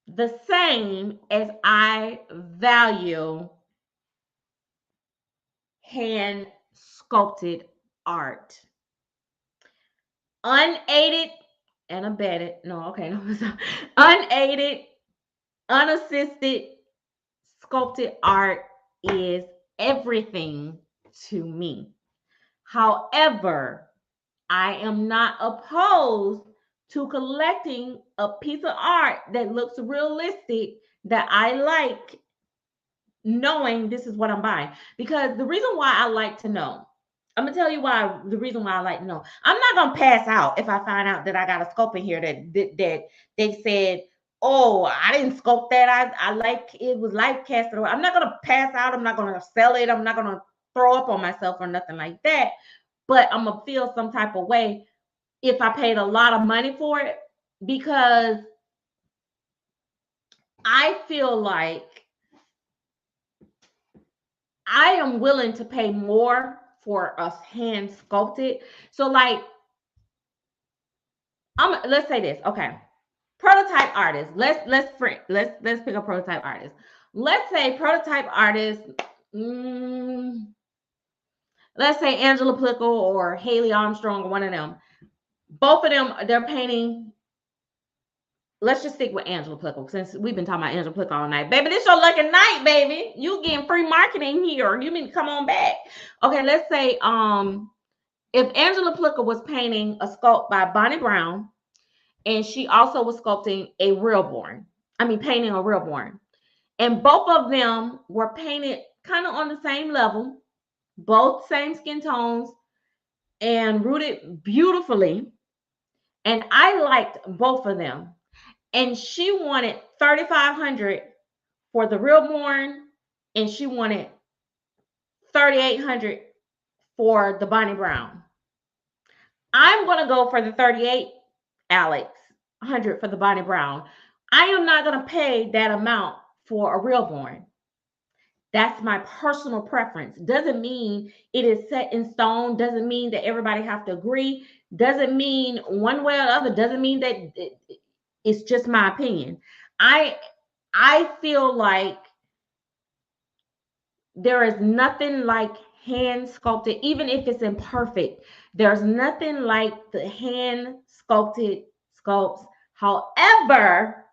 the same as I value hand sculpted art. Unaided and abetted. No, okay, no. Unaided, unassisted sculpted art is everything to me. However, I am not opposed to collecting a piece of art that looks realistic that I like, knowing this is what I'm buying. Because the reason why I like to know, I'm gonna tell you why. The reason why I like to know, I'm not gonna pass out if I find out that I got a sculpt in here that they said, oh, I didn't sculpt that. I like it was life casted. I'm not gonna pass out. I'm not gonna sell it. I'm not gonna throw up on myself or nothing like that. But I'm gonna feel some type of way if I paid a lot of money for it, because I feel like I am willing to pay more for a hand sculpted. So like, let's say this. Okay. Prototype artist. Let's pick a prototype artist. Let's say prototype artist, let's say Angela Plickle or Haley Armstrong or one of them. Both of them, they're painting. Let's just stick with Angela Plickle since we've been talking about Angela Plickle all night. Baby, this your lucky night, baby. You getting free marketing here. You mean come on back. Okay, let's say if Angela Plickle was painting a sculpt by Bonnie Brown, and she also was sculpting a reborn. Painting a reborn. And both of them were painted kind of on the same level, both same skin tones, and rooted beautifully. And I liked both of them. And she wanted $3,500 for the reborn, and she wanted $3,800 for the Bonnie Brown. I'm gonna go for the 38, Alex, 100 for the Bonnie Brown. I am not gonna pay that amount for a reborn. That's my personal preference. Doesn't mean it is set in stone. Doesn't mean that everybody have to agree. Doesn't mean one way or the other. Doesn't mean that it's just my opinion. I feel like there is nothing like hand sculpted, even if it's imperfect. There's nothing like the hand sculpted sculpts However,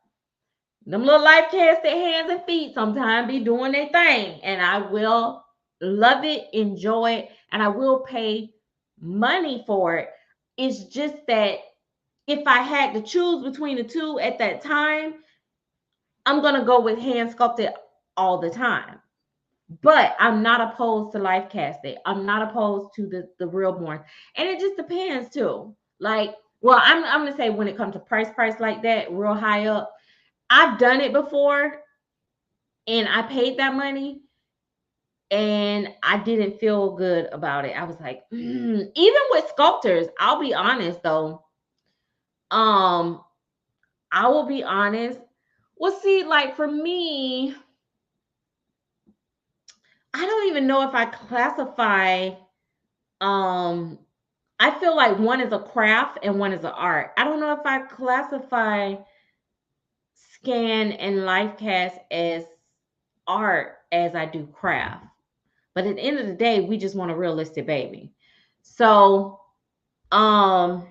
them little life casted hands and feet sometimes be doing their thing. And I will love it, enjoy it, and I will pay money for it. It's just that if I had to choose between the two at that time, I'm going to go with hand sculpted all the time. But I'm not opposed to life casted. I'm not opposed to the real born. And it just depends too. Like, well, I'm gonna say when it comes to price like that, real high up, I've done it before and I paid that money and I didn't feel good about it. I was like, even with sculptors, I'll be honest though. I will be honest. Well, see, like for me, I don't even know if I classify I feel like one is a craft and one is an art. I don't know if I classify scan and life cast as art as I do craft. But at the end of the day, we just want a realistic baby. So, what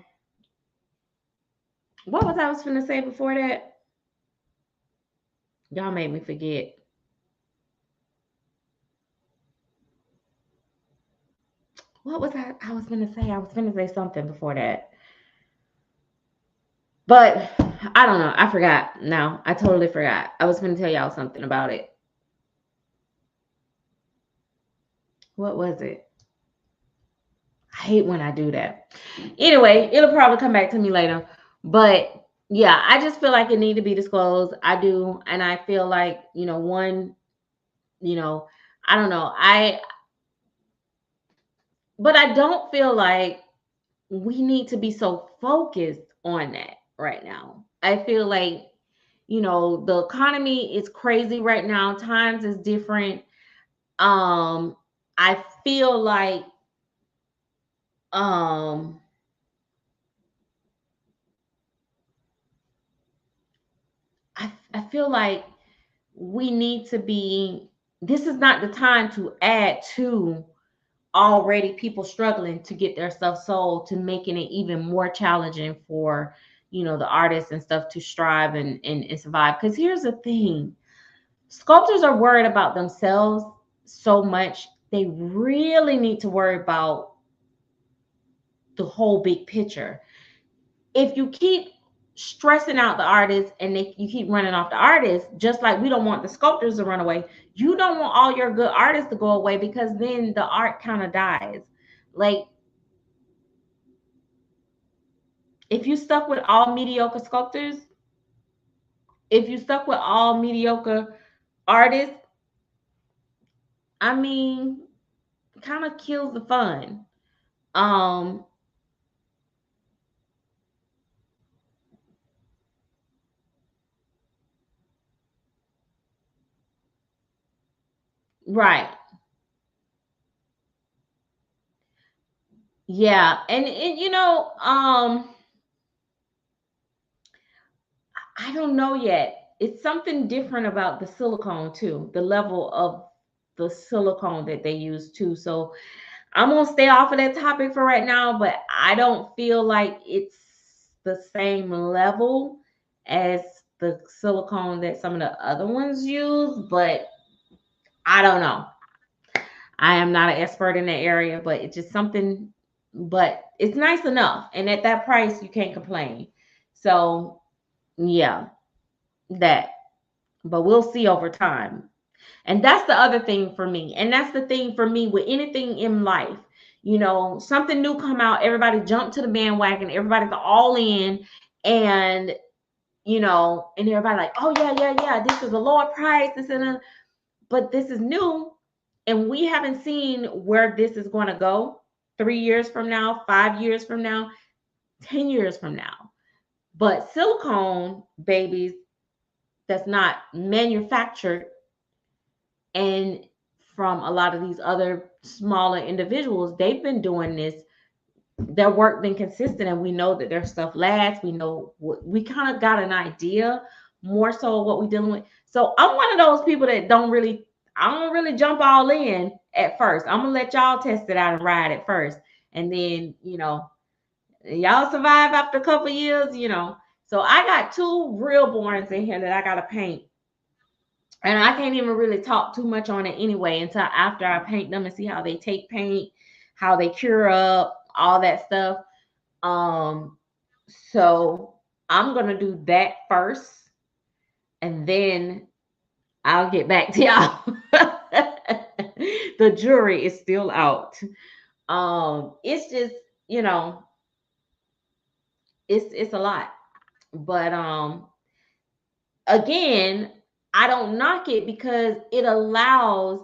was I was gonna say before that? Y'all made me forget. What was I was gonna say? I was gonna say something before that. But I don't know. I forgot. No, I totally forgot. I was gonna tell y'all something about it. What was it? I hate when I do that. Anyway, it'll probably come back to me later. But yeah, I just feel like it need to be disclosed. I do, and I feel like, one, you know, I don't know. But I don't feel like we need to be so focused on that right now. I feel like, the economy is crazy right now. Times is different. I feel like um I feel like we need to be, this is not the time to add to already people struggling to get their stuff sold, to making it even more challenging for, the artists and stuff to strive and survive. Because here's the thing, sculptors are worried about themselves so much. They really need to worry about the whole big picture. If you keep stressing out the artists and you keep running off the artists, just like we don't want the sculptors to run away, you don't want all your good artists to go away, because then the art kind of dies. Like, if you stuck with all mediocre sculptors, if you stuck with all mediocre artists, I mean, kind of kills the fun. Um, right. Yeah. And I don't know yet. It's something different about the silicone too, the level of the silicone that they use too. So I'm gonna stay off of that topic for right now, but I don't feel like it's the same level as the silicone that some of the other ones use, but I don't know. I am not an expert in that area, but it's just something, but it's nice enough. And at that price, you can't complain. So yeah, that. But we'll see over time. And that's the other thing for me. And that's the thing for me with anything in life. Something new come out, everybody jump to the bandwagon, everybody's all in, and and everybody like, oh yeah, this is a lower price, but this is new, and we haven't seen where this is going to go 3 years from now, 5 years from now, 10 years from now. But silicone babies that's not manufactured, and from a lot of these other smaller individuals, they've been doing this, their work been consistent, and we know that their stuff lasts. We know we kind of got an idea more so what we're dealing with. So I'm one of those people that I don't really jump all in at first. I'm gonna let y'all test it out and ride it first, and then y'all survive after a couple years. So I got 2 reborns in here that I gotta paint. And I can't even really talk too much on it anyway until after I paint them and see how they take paint, how they cure up, all that stuff. Um, so I'm gonna do that first, and then I'll get back to y'all. The jury is still out. It's just, you know, it's a lot. But again, I don't knock it because it allows,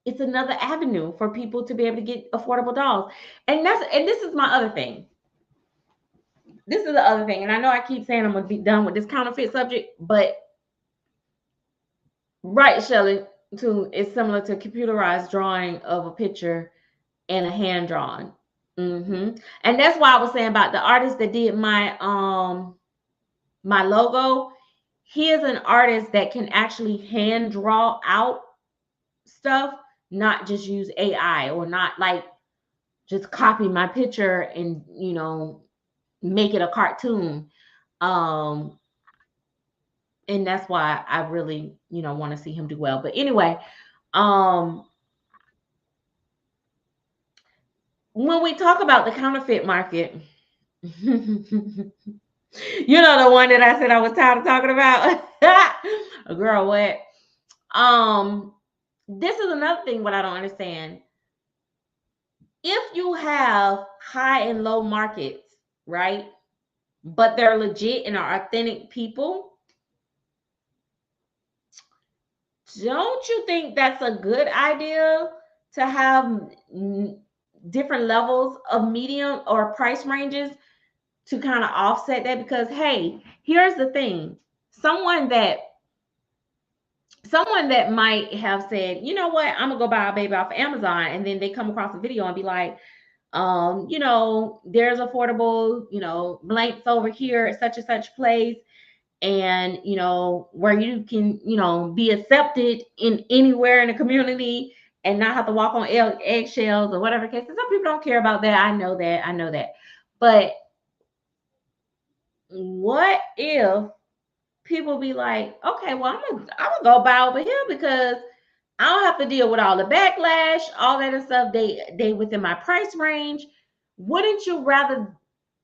it's another avenue for people to be able to get affordable dolls. And this is my other thing. This is the other thing. And I know I keep saying I'm gonna be done with this counterfeit subject, but right, Shelly, too, is similar to computerized drawing of a picture and a hand drawn. And that's why I was saying about the artist that did my logo. He is an artist that can actually hand draw out stuff, not just use AI, or not like just copy my picture and, make it a cartoon. Um, and that's why I really, want to see him do well. But anyway, when we talk about the counterfeit market, the one that I said I was tired of talking about. Girl, what? This is another thing what I don't understand. If you have high and low markets, right? But they're legit and are authentic people, don't you think that's a good idea to have different levels of medium or price ranges to kind of offset that? Because hey, here's the thing. Someone that might have said, you know what, I'm gonna go buy a baby off of Amazon, and then they come across a video and be like, there's affordable, blanks over here at such and such place, and where you can, be accepted in anywhere in the community and not have to walk on eggshells or whatever case. Some people don't care about that. I know that. But what if people be like, okay, well, I'm gonna go buy over here because I don't have to deal with all the backlash, all that and stuff. They within my price range. Wouldn't you rather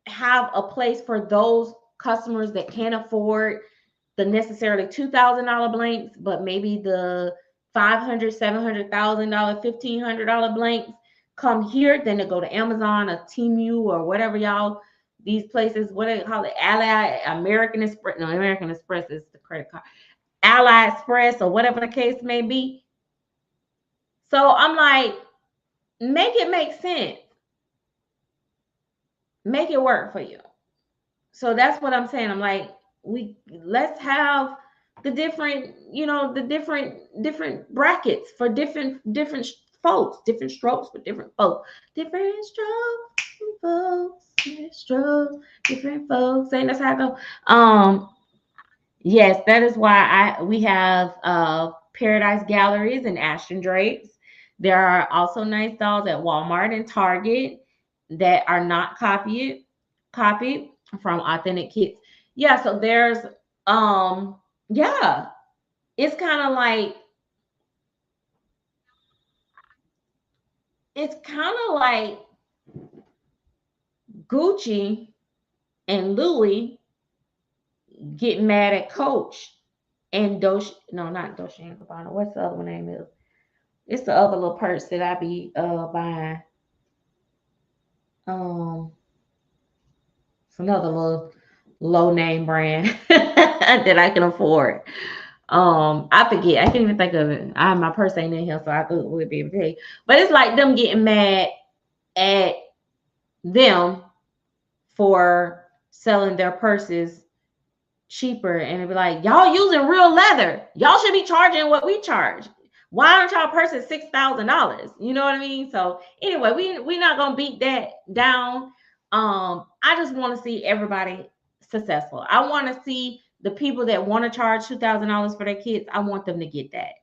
have a place for those customers that can't afford the necessarily $2,000 blanks, but maybe the $500,000, $700,000, $1,500 blanks come here than to go to Amazon or Temu or whatever y'all, these places, what do they call it? Ally, American Express. No, American Express is the credit card. Ally Express or whatever the case may be. So I'm like, make it make sense. Make it work for you. So that's what I'm saying. I'm like, let's have the different, different brackets for different folks, different strokes for different folks, different strokes, different folks. Ain't that's how I go. Yes, that is why we have Paradise Galleries and Ashton Drapes. There are also nice dolls at Walmart and Target that are not copied from Authentic Kids. Yeah, so there's yeah, it's kind of like Gucci and Louis get mad at Coach and Dolce. No, not Dolce and Gabbana. What's the other one name is? It's the other little purse that I be buying. It's another little low name brand that I can afford. I forget. I can't even think of it. My purse ain't in here, so I would be able to tell you. But it's like them getting mad at them for selling their purses cheaper, and it'd be like, y'all using real leather. Y'all should be charging what we charge. Why aren't y'all purses $6,000? You know what I mean? So anyway, we're not gonna beat that down. I just want to see everybody successful. I want to see the people that want to charge $2,000 for their kids. I want them to get that.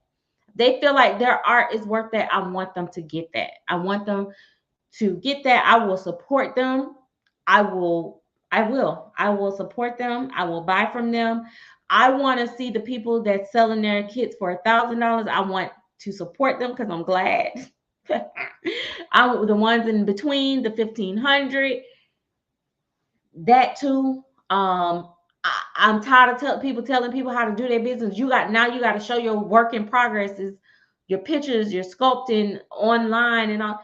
They feel like their art is worth that. I want them to get that. I want them to get that. I will support them. I will I will. I will support them. I will buy from them. I want to see the people that's selling their kits for $1,000. I want to support them because I'm glad. I the ones in between the 1,500. That too. I'm tired of people telling people how to do their business. You got to show your work in progresses, your pictures, your sculpting online and all.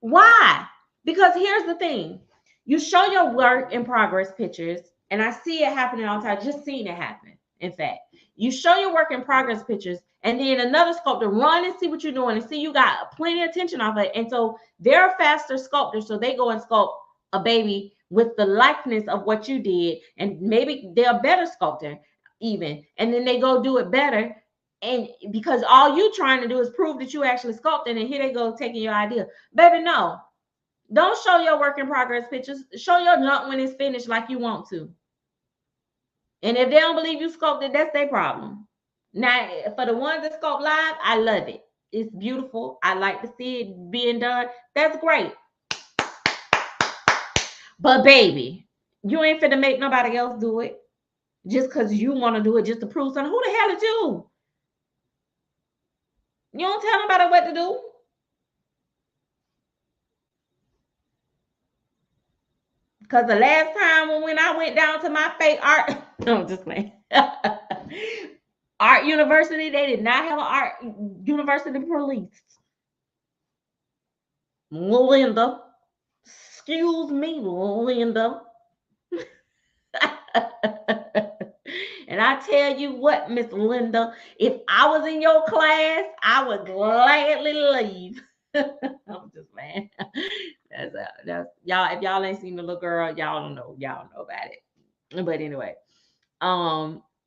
Why? Because here's the thing. You show your work in progress pictures, and I see it happening all the time. Just seen it happen. In fact, you show your work in progress pictures, and then another sculptor run and see what you're doing and see you got plenty of attention off it. And so they're a faster sculptor, so they go and sculpt a baby with the likeness of what you did, and maybe they're a better sculptor even, and then they go do it better. And because all you trying to do is prove that you actually sculpted, and here they go taking your idea. Baby, no. Don't show your work in progress pictures. Show your junk when it's finished like you want to. And if they don't believe you sculpted, that's their problem. Now, for the ones that sculpt live, I love it. It's beautiful. I like to see it being done. That's great. But baby, you ain't finna make nobody else do it just because you want to do it just to prove something. Who the hell is you? You don't tell nobody what to do. Because the last time when I went down to my fake art, no, just playing. Art university, they did not have an art university police. Linda, excuse me, Linda. And I tell you what, Miss Linda, if I was in your class, I would gladly leave. I'm just man. That's y'all. If y'all ain't seen the little girl, y'all don't know. Y'all don't know about it. But anyway,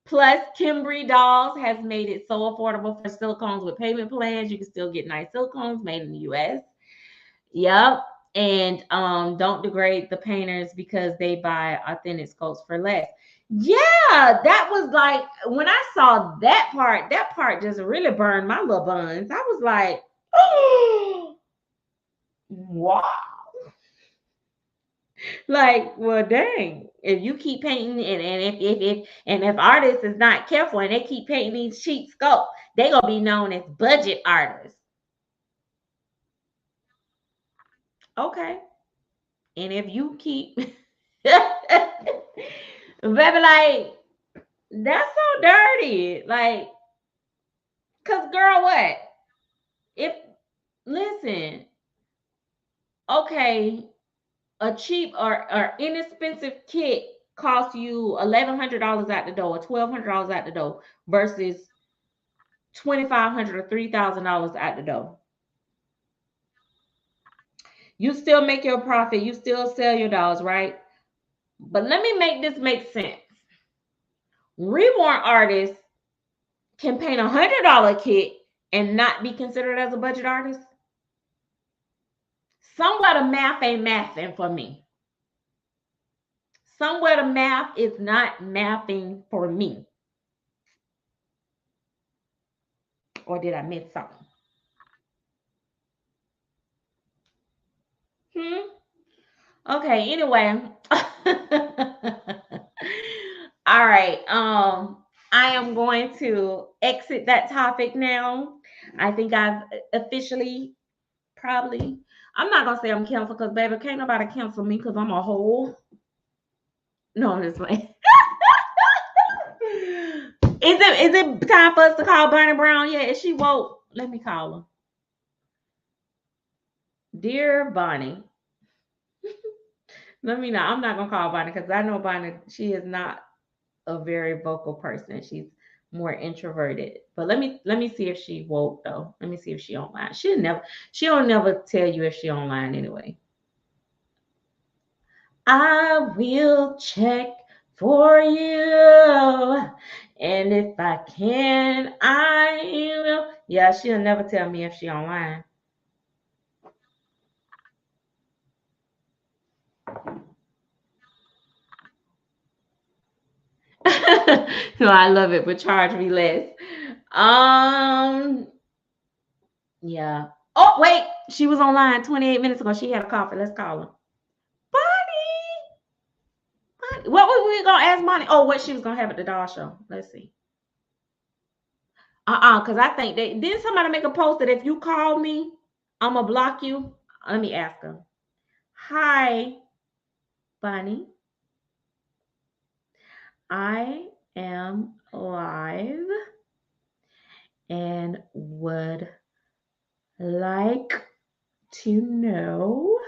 plus Kimberly Dolls has made it so affordable for silicones with payment plans. You can still get nice silicones made in the U.S. Yep. And don't degrade the painters because they buy authentic sculpts for less. Yeah, that was like when I saw that part just really burned my little buns. I was like, oh, wow. Like, well, dang, if you keep painting and if artists is not careful and they keep painting these cheap sculpts, they gonna be known as budget artists. Okay. And if you keep baby, like, that's so dirty. Like, cause girl, what? If listen, okay, a cheap or inexpensive kit costs you $1,100 out the door, or $1,200 out the door, versus $2,500 or $3,000 out the door. You still make your profit. You still sell your dolls, right? But let me make this make sense. Reborn artists can paint $100 kit and not be considered as a budget artist. Somewhere the math ain't mathing for me. Somewhere the math is not mathing for me. Or did I miss something? Okay, anyway. All right. I am going to exit that topic now. I think I've officially probably I'm not gonna say I'm canceled because baby, can't nobody cancel me because I'm a whole. No, I'm just like is it time for us to call Bunny Brown yet? Is she woke? Let me call her. Dear Bonnie. Let me know. I'm not gonna call Bonnie because I know Bonnie, she is not a very vocal person. She's more introverted. But let me see if she woke though. Let me see if she online. She'll never tell you if she online anyway. I will check for you. And if I can, I will. Yeah, she'll never tell me if she online. So I love it, but charge me less. Um, yeah. Oh, wait, she was online 28 minutes ago. She had a coffee. Let's call her. Bonnie. we gonna ask Bonnie? Oh, what she was gonna have at the doll show. Let's see. Because I think that didn't somebody make a post that if you call me, I'm gonna block you. Let me ask her. Hi, Bonnie. I am live and would like to know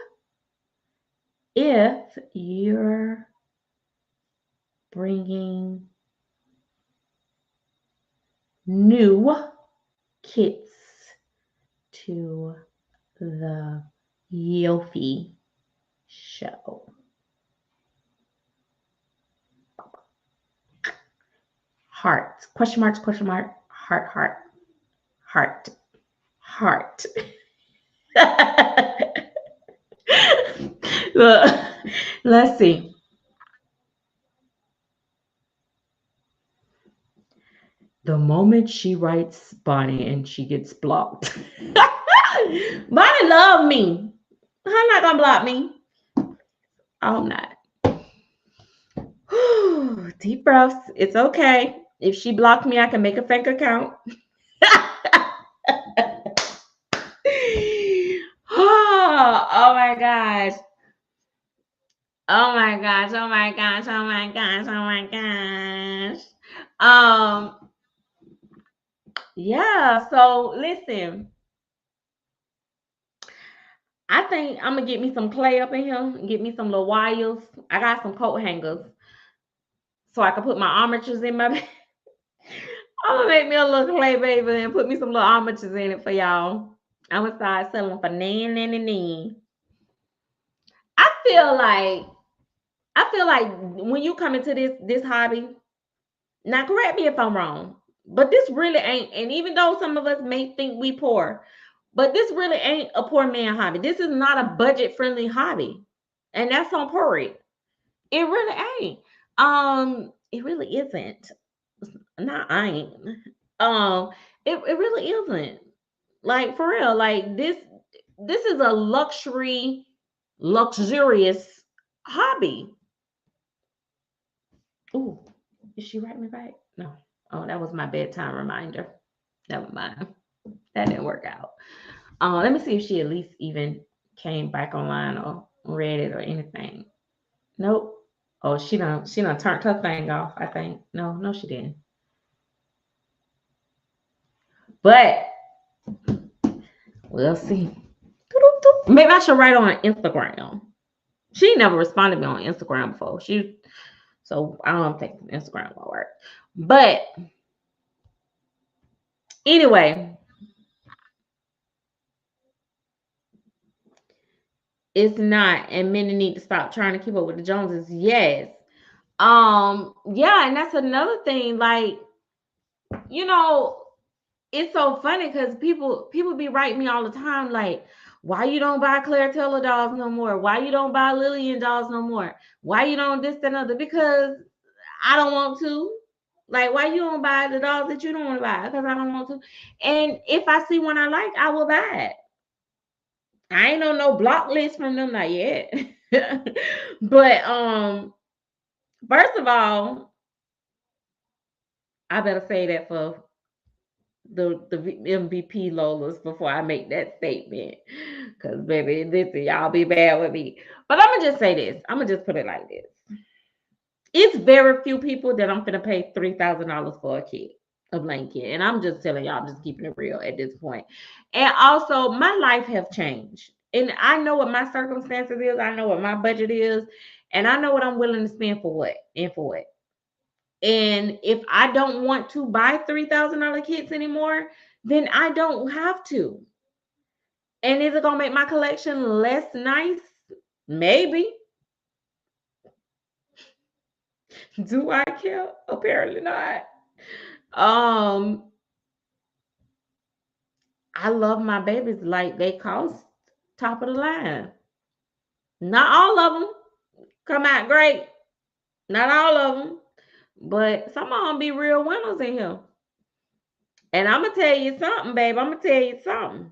if you're bringing new kits to the Yofi show. Heart. Question mark, heart, heart, heart, heart. Look, let's see. The moment she writes Bonnie and she gets blocked. Bonnie love me. I'm not gonna block me. I'm not. Deep breaths. It's okay. If she blocked me, I can make a fake account. Oh my gosh. Oh my gosh. Oh my gosh. Oh my gosh. Oh my gosh. Yeah, so listen. I think I'm gonna get me some clay up in here and get me some little wires. I got some coat hangers so I can put my armatures in my bed. I'm gonna make me a little clay baby and put me some little armatures in it for y'all. I'm gonna start selling for nan. I feel like when you come into this hobby, now correct me if I'm wrong, but this really ain't, and even though some of us may think we poor, but this really ain't a poor man hobby. This is not a budget-friendly hobby. And that's on period. It really ain't. It really isn't. Not ain't. Um, it really isn't. Like for real, like this is a luxurious hobby. Ooh, is she writing me back? No. Oh, that was my bedtime reminder. Never mind. That didn't work out. Let me see if she at least even came back online or read it or anything. Nope. Oh, she done turned her thing off, I think. No, she didn't. But we'll see. Maybe I should write on Instagram. She never responded to me on Instagram before. So I don't think Instagram will work. But anyway, it's not, and men need to stop trying to keep up with the Joneses. Yes. Yeah, and that's another thing. Like, it's so funny because people be writing me all the time, like, why you don't buy Claire Taylor dolls no more? Why you don't buy Lillian dolls no more? Why you don't this, that, and other? Because I don't want to. Like, why you don't buy the dolls that you don't want to buy? Because I don't want to. And if I see one I like, I will buy it. I ain't on no block list from them, not yet. But first of all, I better say that for the MVP Lolas before I make that statement. Because baby, listen, y'all be bad with me. But I'm gonna just say this. I'm gonna just put it like this. It's very few people that I'm gonna pay $3,000 for a kit, a blanket. And I'm just telling y'all, I'm just keeping it real at this point. And also my life have changed. And I know what my circumstances is, I know what my budget is, and I know what I'm willing to spend for what and for what. And if I don't want to buy $3,000 kits anymore, then I don't have to. And is it gonna make my collection less nice? Maybe. Do I care? Apparently not. I love my babies like they cost top of the line. Not all of them come out great. Not all of them. But some of them be real winners in here. And I'm gonna tell you something, babe. I'm gonna tell you something.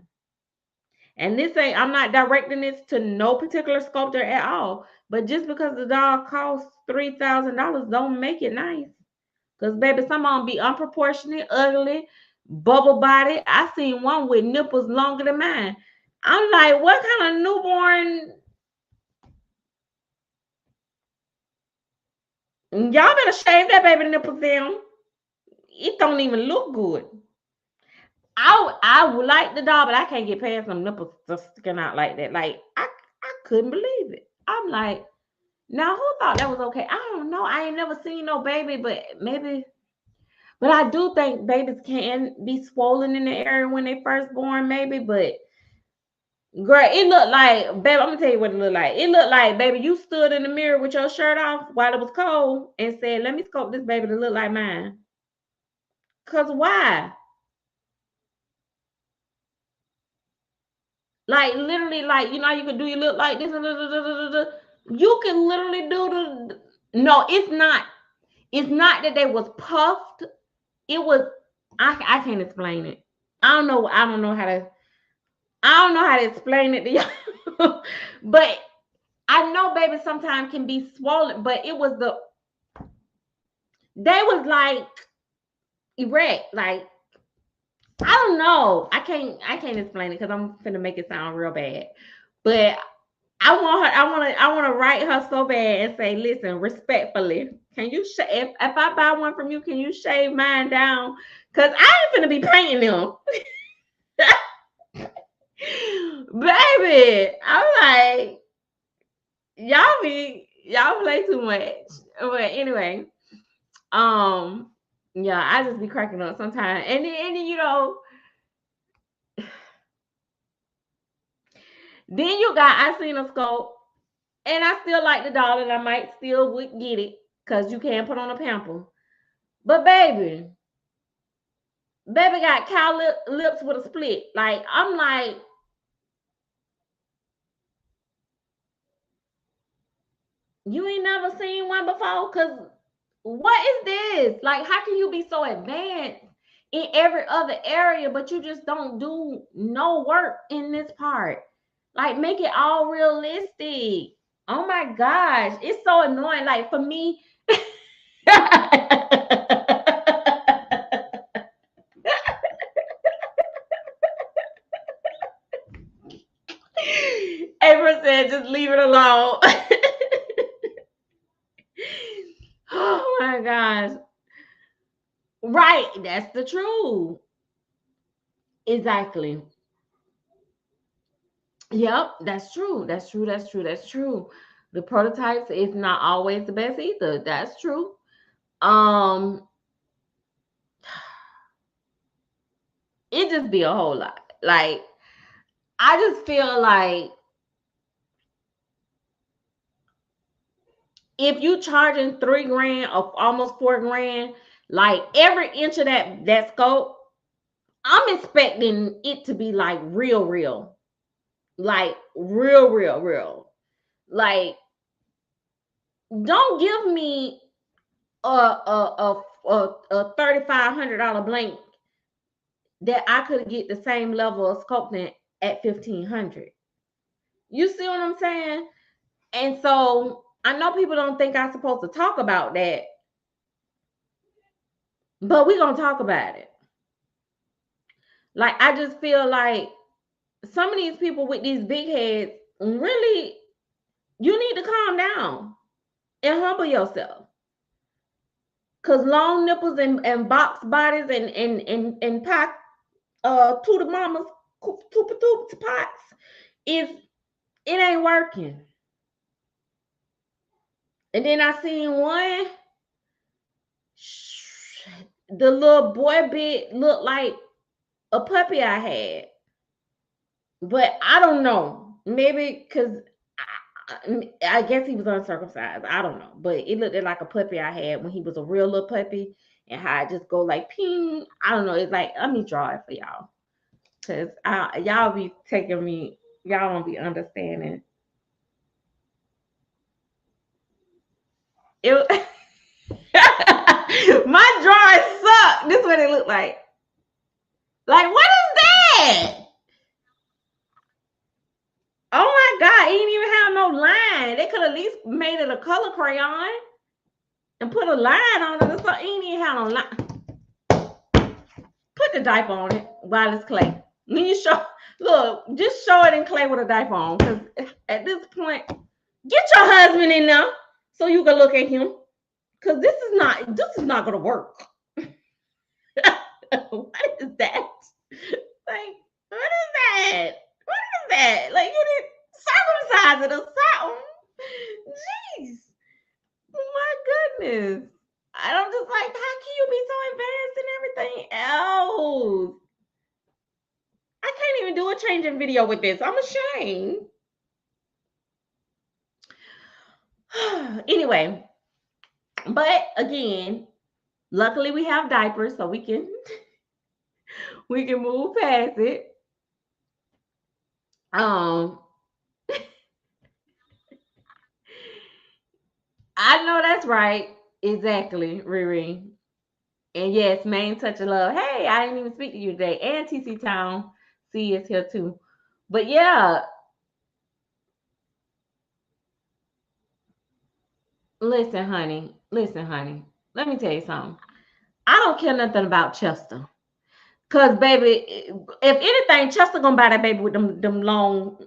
And I'm not directing this to no particular sculptor at all. But just because the doll costs $3,000 don't make it nice. Cause baby, some of them be unproportionate, ugly, bubble body. I seen one with nipples longer than mine. I'm like, what kind of newborn? Y'all better shave that baby nipples down. It don't even look good. I would like the doll, but I can't get past some nipples just sticking out like that. Like I couldn't believe it. I'm like, now who thought that was okay? I don't know. I ain't never seen no baby, but maybe. But I do think babies can be swollen in the area when they first born, maybe. But girl, it looked like, baby, I'm gonna tell you what it looked like. It looked like, baby, you stood in the mirror with your shirt off while it was cold and said, "Let me sculpt this baby to look like mine." Cause why? Like literally, like you know, you can do your look like this. You can literally do the. No, it's not. It's not that they was puffed. It was. I can't explain it. I don't know. I don't know how to. I don't know how to explain it to y'all. But I know baby sometimes can be swollen. But it was the. They was like erect. Like I don't know. I can't explain it because I'm finna make it sound real bad. But I want her. I want to write her so bad and say, listen, respectfully, can you if I buy one from you, can you shave mine down? Cause I ain't finna be painting them, baby. I'm like, y'all play too much. But anyway, um, yeah, I just be cracking up sometimes, and then you know, then you got I seen a scope. And I still like the doll, and I might still would get it because you can put on a pamper. But baby got cow lips with a split. Like I'm like, you ain't never seen one before? Cause what is this? Like, how can you be so advanced in every other area, but you just don't do no work in this part? Like, make it all realistic. Oh my gosh, it's so annoying. Like for me. April said, just leave it alone. Oh my gosh. Right. That's the truth. Exactly. Yep. That's true. That's true. That's true. That's true. The prototypes is not always the best either. That's true. Um, it just be a whole lot. Like, I just feel like if you charging $3 grand or almost $4 grand, like every inch of that scope, I'm expecting it to be like real. Like real. Like, don't give me a $3,500 blank that I could get the same level of sculpting at 1,500. You see what I'm saying? And so I know people don't think I'm supposed to talk about that, but we're gonna talk about it. Like I just feel like some of these people with these big heads really, you need to calm down and humble yourself. Cause long nipples and box bodies and pack to the mamas to pots is it ain't working. And then I seen one, the little boy bit looked like a puppy I had, but I don't know. Maybe because I guess he was uncircumcised. I don't know, but it looked like a puppy I had when he was a real little puppy, and how I just go like ping. I don't know. It's like let me draw it for y'all, cause y'all be taking me. Y'all don't be understanding. It my drawing suck. This is what it looked like. Like what is that? Oh my god! It didn't even have no line. They could at least made it a color crayon. and put a line on it or something. Ain't even had no line. Put the diaper on it while it's clay. When you look, just show it in clay with a diaper on. Because at this point, get your husband in there so you can look at him. Because this is not gonna work. What is that? Like, what is that? What is that? Like, you didn't circumcise it or something. Jeez. My goodness. I don't just like, how can you be so advanced in everything else? I can't even do a changing video with this. I'm ashamed. Anyway, but again, luckily we have diapers, so we can move past it. I know that's right. Exactly, Riri. And yes, main touch of love. Hey, I didn't even speak to you today. And TC Town C is here too. But yeah. Listen, honey. Let me tell you something. I don't care nothing about Chester. Cause baby, if anything, Chester gonna buy that baby with them long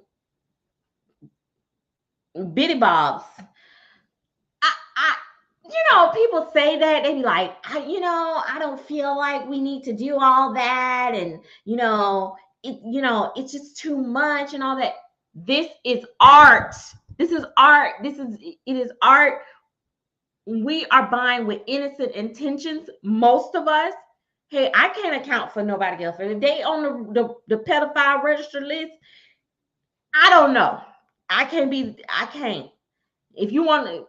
bitty bobs. People say that they be like, I don't feel like we need to do all that, and it's just too much and all that. This is art. This is art. It is art. We are buying with innocent intentions. Most of us. Hey, I can't account for nobody else. If they on the pedophile register list, I don't know. I can't. If you want to.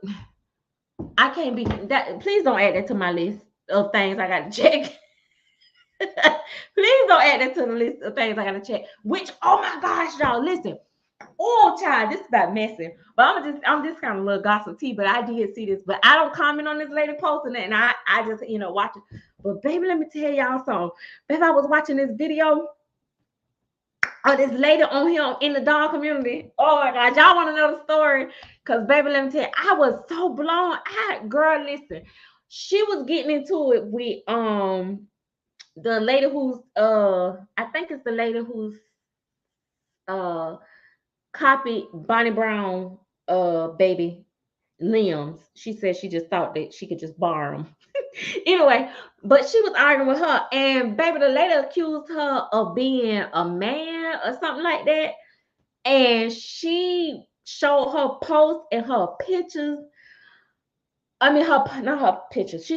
I can't be that. Please don't add that to my list of things I got to check. Please don't add that to the list of things I got to check. Which, oh my gosh, y'all, listen. Oh, child, this is about messing. But I'm just kind of a little gossip tea. But I did see this. But I don't comment on this lady posting it, and I just watch it. But baby, let me tell y'all something. Baby, I was watching this video. Oh, this lady on here in the dog community. Oh my God, y'all want to know the story? Because baby, let me tell you, I was so blown. Girl, listen, she was getting into it with the lady who's I think it's the lady who's copied Bonnie Brown baby limbs. She said she just thought that she could just borrow them. Anyway, but she was arguing with her, and baby, the lady accused her of being a man or something like that. And she showed her posts and her pictures. I mean, not her pictures. She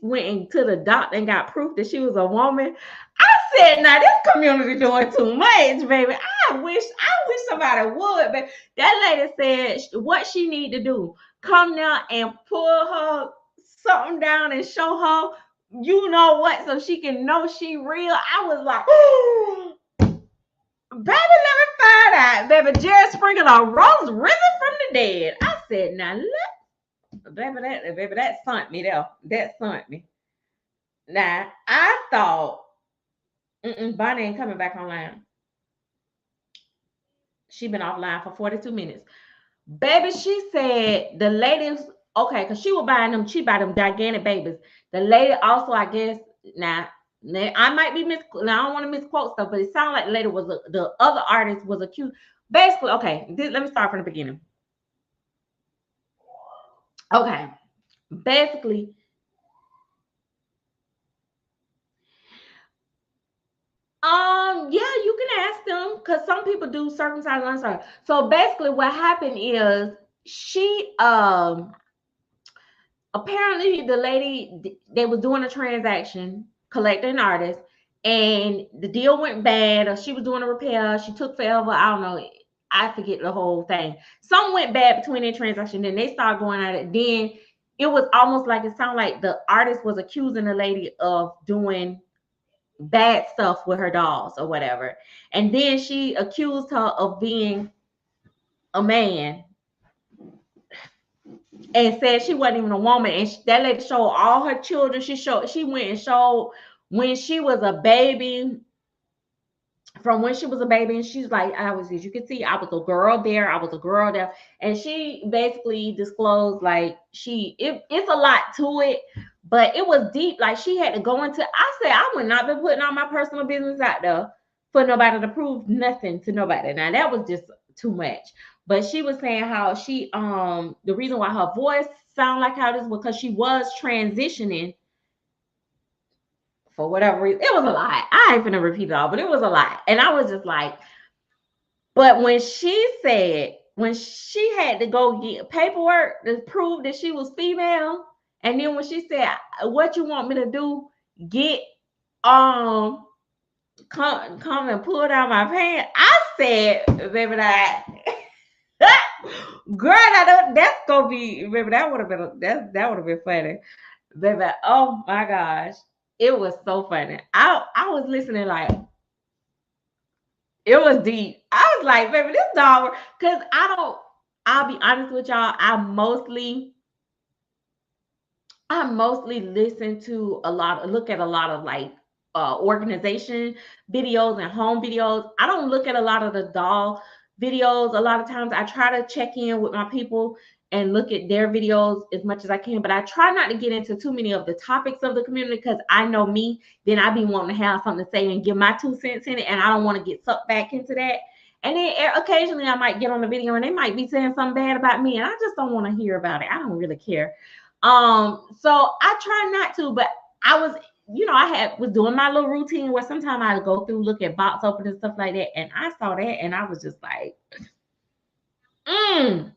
went into the doctor and got proof that she was a woman. I said, now this community doing too much, baby. I wish somebody would, but that lady said what she need to do. Come now and pull her something down and show her, you know what, so she can know she real. I was like, baby, let me find out. Baby, Jerry Springer rose risen from the dead. I said, now look, baby, that sunk me there. That sunk me. Now, I thought, Bonnie ain't coming back online. She been offline for 42 minutes. Baby, she said the ladies, okay, because she buy them gigantic babies. The lady also, I guess, now I might be now I don't want to misquote stuff, but it sounded like the lady was the other artist was accused. Basically, okay, let me start from the beginning. Okay, basically, yeah, you can ask them because some people do circumcised and uncircumcised. So basically, what happened is she apparently the lady, they was doing a transaction, collecting artists, and the deal went bad, or she was doing a repair, she took forever, I don't know, I forget the whole thing. Something went bad between their transaction, then they started going at it. Then it was almost like, it sounded like the artist was accusing the lady of doing bad stuff with her dolls or whatever. And then she accused her of being a man and said she wasn't even a woman. And that lady showed all her children. She went and showed when she was a baby. from when she was a baby, and she's like, I was, as you can see, I was a girl there, I was a girl there, and she basically disclosed like it's a lot to it, but it was deep. Like she had to go into. I said I would not be putting all my personal business out there for nobody to prove nothing to nobody. Now that was just too much. But she was saying how she the reason why her voice sound like how it is because she was transitioning for whatever reason. It was a lot. I ain't gonna repeat it all, but it was a lot. And I was just like, but when she said, when she had to go get paperwork to prove that she was female, and then when she said, what you want me to do, get come and pull down my pants. I said, baby, that girl, that's gonna be, baby, that would have been that would have been funny. Baby, oh my gosh. It was so funny. I was listening like it was deep. I was like, baby, this dog, because I'll be honest with y'all, I mostly listen to look at a lot of like organization videos and home videos. I don't look at a lot of the doll videos. A lot of times I try to check in with my people and look at their videos as much as I can, but I try not to get into too many of the topics of the community because I know me, then I be wanting to have something to say and give my 2 cents in it, and I don't want to get sucked back into that. And then occasionally I might get on the video and they might be saying something bad about me, and I just don't want to hear about it. I don't really care. So I try not to, but I was, was doing my little routine where sometimes I'd go through, look at box openers and stuff like that, and I saw that and I was just like, mm.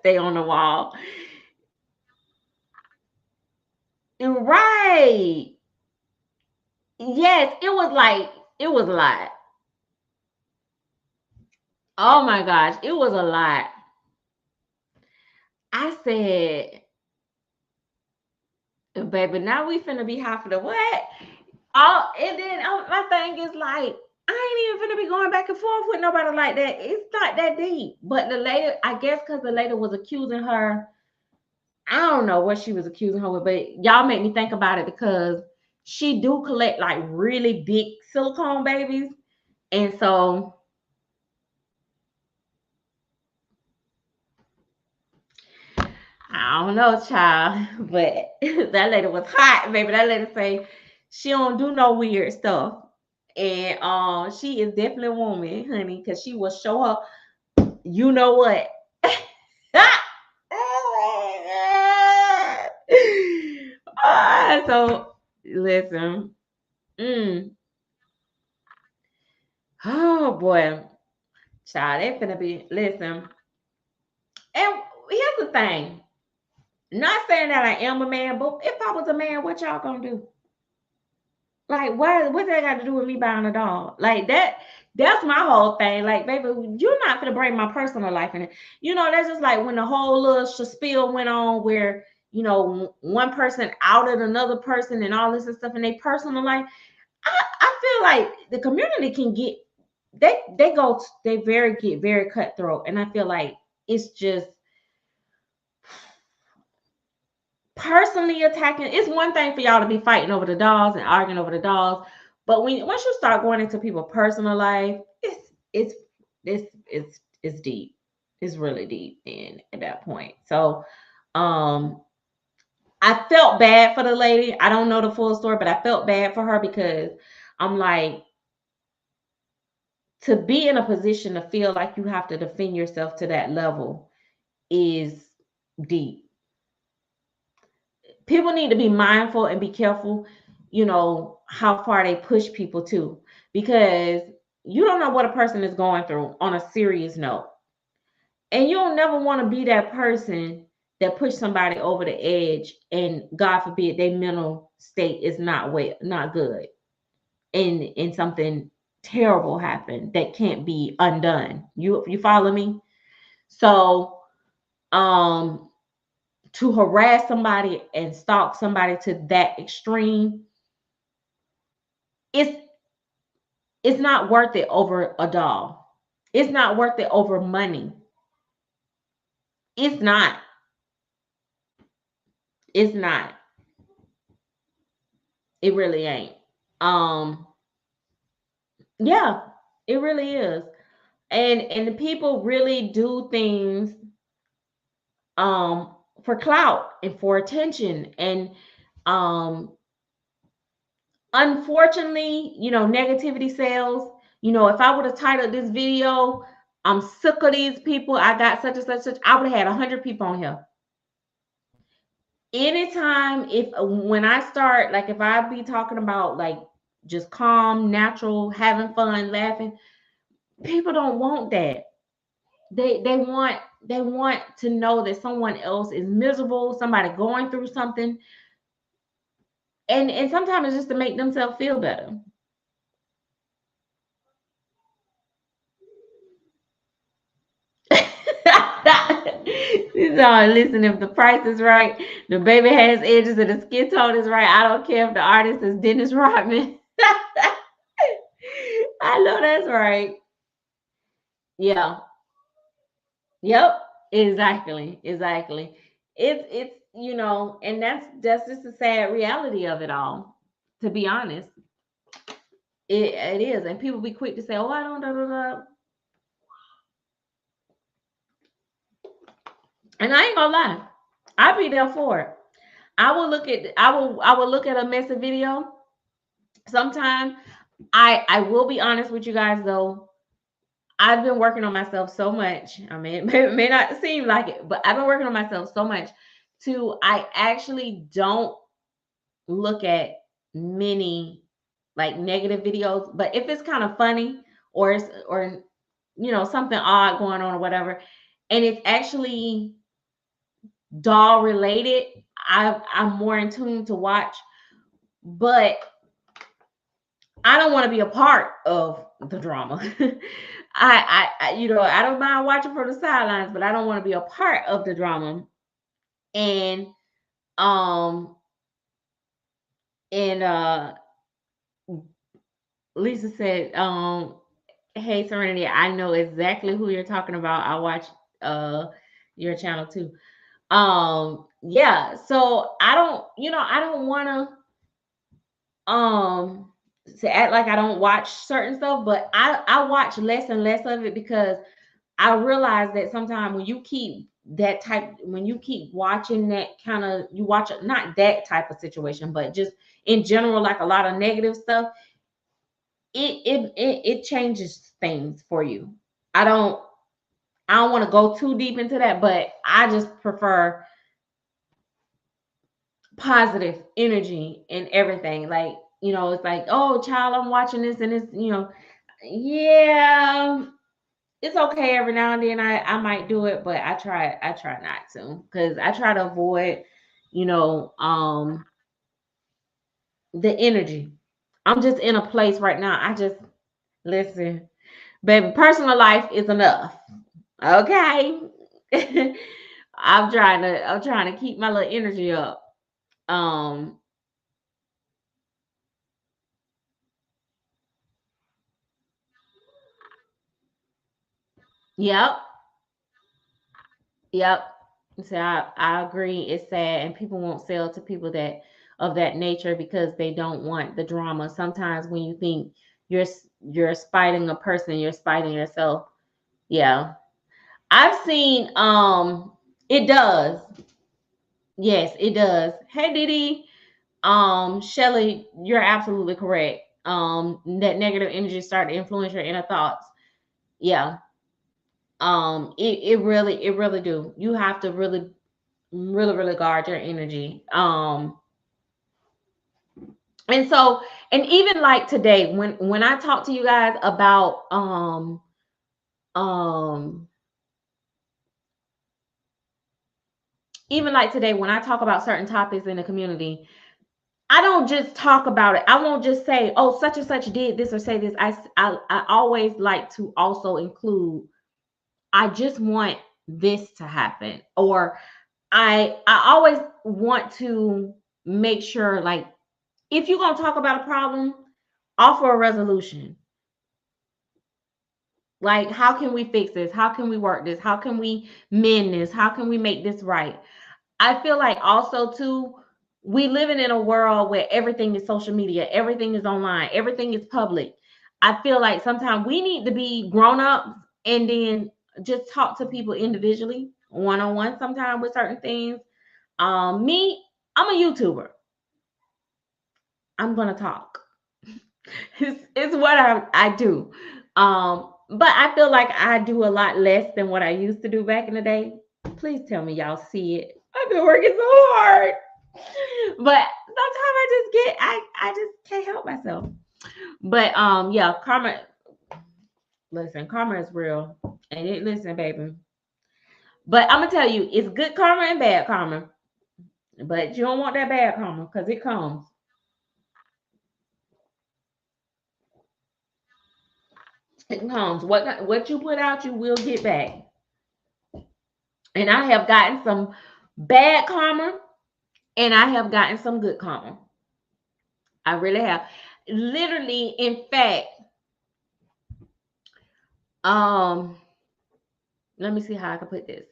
Stay on the wall. Right. Yes, it was a lot. Oh my gosh, it was a lot. I said, baby, now we finna be hot for the what? Oh, and then my thing is like, I ain't even finna be going back and forth with nobody like that. It's not that deep. But the lady, I guess, because the lady was accusing her, I don't know what she was accusing her with, but y'all make me think about it because she do collect like really big silicone babies, and so I don't know, child, but that lady was hot, baby. That lady say she don't do no weird stuff. And she is definitely a woman, honey, because she will show her, you know what. So listen. Mm, oh boy. Child, they finna be listen. And here's the thing. Not saying that I am a man, but if I was a man, what y'all gonna do? Like, what that got to do with me buying a dog? Like that's my whole thing. Like, baby, you're not gonna bring my personal life in it. That's just like when the whole little spiel went on where, one person outed another person and all this and stuff in their personal life. I feel like the community can get get very cutthroat. And I feel like it's just personally attacking. It's one thing for y'all to be fighting over the dogs and arguing over the dogs, but once you start going into people's personal life, it's deep. It's really deep in at that point. So I felt bad for the lady. I don't know the full story, but I felt bad for her because I'm like, to be in a position to feel like you have to defend yourself to that level is deep. People need to be mindful and be careful, how far they push people to, because you don't know what a person is going through on a serious note. And you don't never want to be that person that push somebody over the edge and God forbid their mental state is not good. And something terrible happened that can't be undone. You follow me? So to harass somebody and stalk somebody to that extreme, it's it's not worth it over a doll. It's not worth it over money. It's not. It's not. It really ain't. Um Yeah, it really is. And the people really do things um for clout and for attention. And um unfortunately, negativity sells. If I would have titled this video, I'm sick of these people, I got such and such, I would have had 100 people on here. Anytime, if when I start, like, if I be talking about like just calm, natural, having fun, laughing, people don't want that. They want to know that someone else is miserable, somebody going through something, and sometimes it's just to make themselves feel better. So listen, if the price is right, the baby has edges, and the skin tone is right, I don't care if the artist is Dennis Rodman. I know that's right. Yeah. Yep. Exactly. It's and that's just the sad reality of it all. To be honest, it is, and people be quick to say, "Oh, I don't da." And I ain't gonna lie, I'll be there for it. I will look at a messy video. Sometimes I will be honest with you guys though. I've been working on myself so much. I mean, it may not seem like it, but I've been working on myself so much to I actually don't look at many like negative videos. But if it's kind of funny or something odd going on or whatever, and it's actually doll related, I'm more in tune to watch. But I don't want to be a part of the drama. I don't mind watching from the sidelines, but I don't want to be a part of the drama. And um and Lisa said, "Hey Serenity, I know exactly who you're talking about. I watch your channel too." Yeah, so I don't want to act like I don't watch certain stuff, but I watch less and less of it because I realize that sometimes when you keep watching that kind of, you watch not that type of situation, but just in general, like a lot of negative stuff, it changes things for you. I don't I don't want to go too deep into that, but I just prefer positive energy and everything. Like, it's like, oh, child, I'm watching this and it's. Yeah, it's okay every now and then. I might do it, but I try not to, because I try to avoid, you know, um, the energy. I'm just in a place right now. I just listen, baby. Personal life is enough. Okay. I'm trying to keep my little energy up. Um, yep, yep. So I agree. It's sad, and people won't sell to people that of that nature because they don't want the drama. Sometimes when you think you're spiting a person, you're spiting yourself. Yeah, I've seen. It does. Yes, it does. Hey, Didi. Shelly, you're absolutely correct. That negative energy start to influence your inner thoughts. Yeah. It really do. You have to really guard your energy. And so, and even like today, when I talk to you guys about um even like today when I talk about certain topics in the community, I don't just talk about it. I won't just say, oh, such and such did this or say this. I always like to also include, I just want this to happen, or I always want to make sure, like, if you're gonna talk about a problem, offer a resolution. Like, how can we fix this? How can we work this? How can we mend this? How can we make this right? I feel like also too, we living in a world where everything is social media, everything is online, everything is public. I feel like sometimes we need to be grown up and then just talk to people individually, one on one, sometimes with certain things. Me, I'm a YouTuber. I'm gonna talk. It's what I do. But I feel like I do a lot less than what I used to do back in the day. Please tell me y'all see it. I've been working so hard. But sometimes I just can't help myself. But yeah, karma, listen, karma is real. And listen, baby. But I'm gonna tell you, it's good karma and bad karma. But you don't want that bad karma because it comes. It comes. What you put out, you will get back. And I have gotten some bad karma and I have gotten some good karma. I really have. Literally, in fact, um, let me see how I can put this.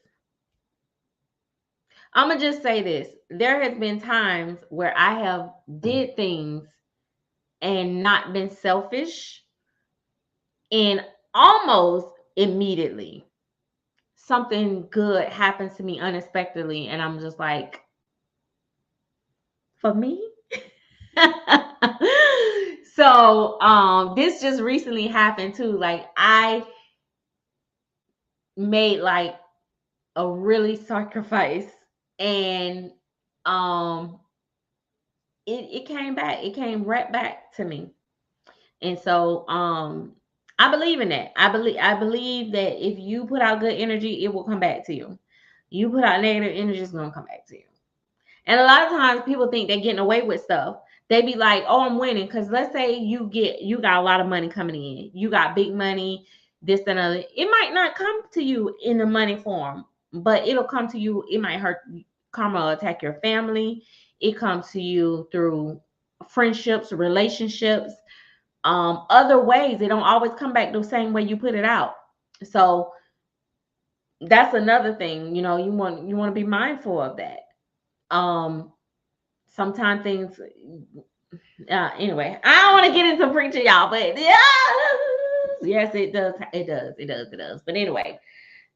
I'm gonna just say this. There has been times where I have did things and not been selfish, and almost immediately something good happens to me unexpectedly, and I'm just like, for me. So this just recently happened too. Like I made like a really sacrifice, and um it came back. It came right back to me. And so I believe in that. I believe that if you put out good energy, it will come back to you. You put out negative energy, it's gonna come back to you. And a lot of times people think they're getting away with stuff. They be like, oh, I'm winning. Because let's say you got a lot of money coming in. You got big money, this and other. It might not come to you in the money form, but it'll come to you. It might hurt. Karma will attack your family. It comes to you through friendships, relationships, other ways. It don't always come back the same way you put it out. So that's another thing. You want to be mindful of that. Um, Sometimes things anyway, I don't want to get into preaching, y'all, but yeah, yes, it does. But anyway,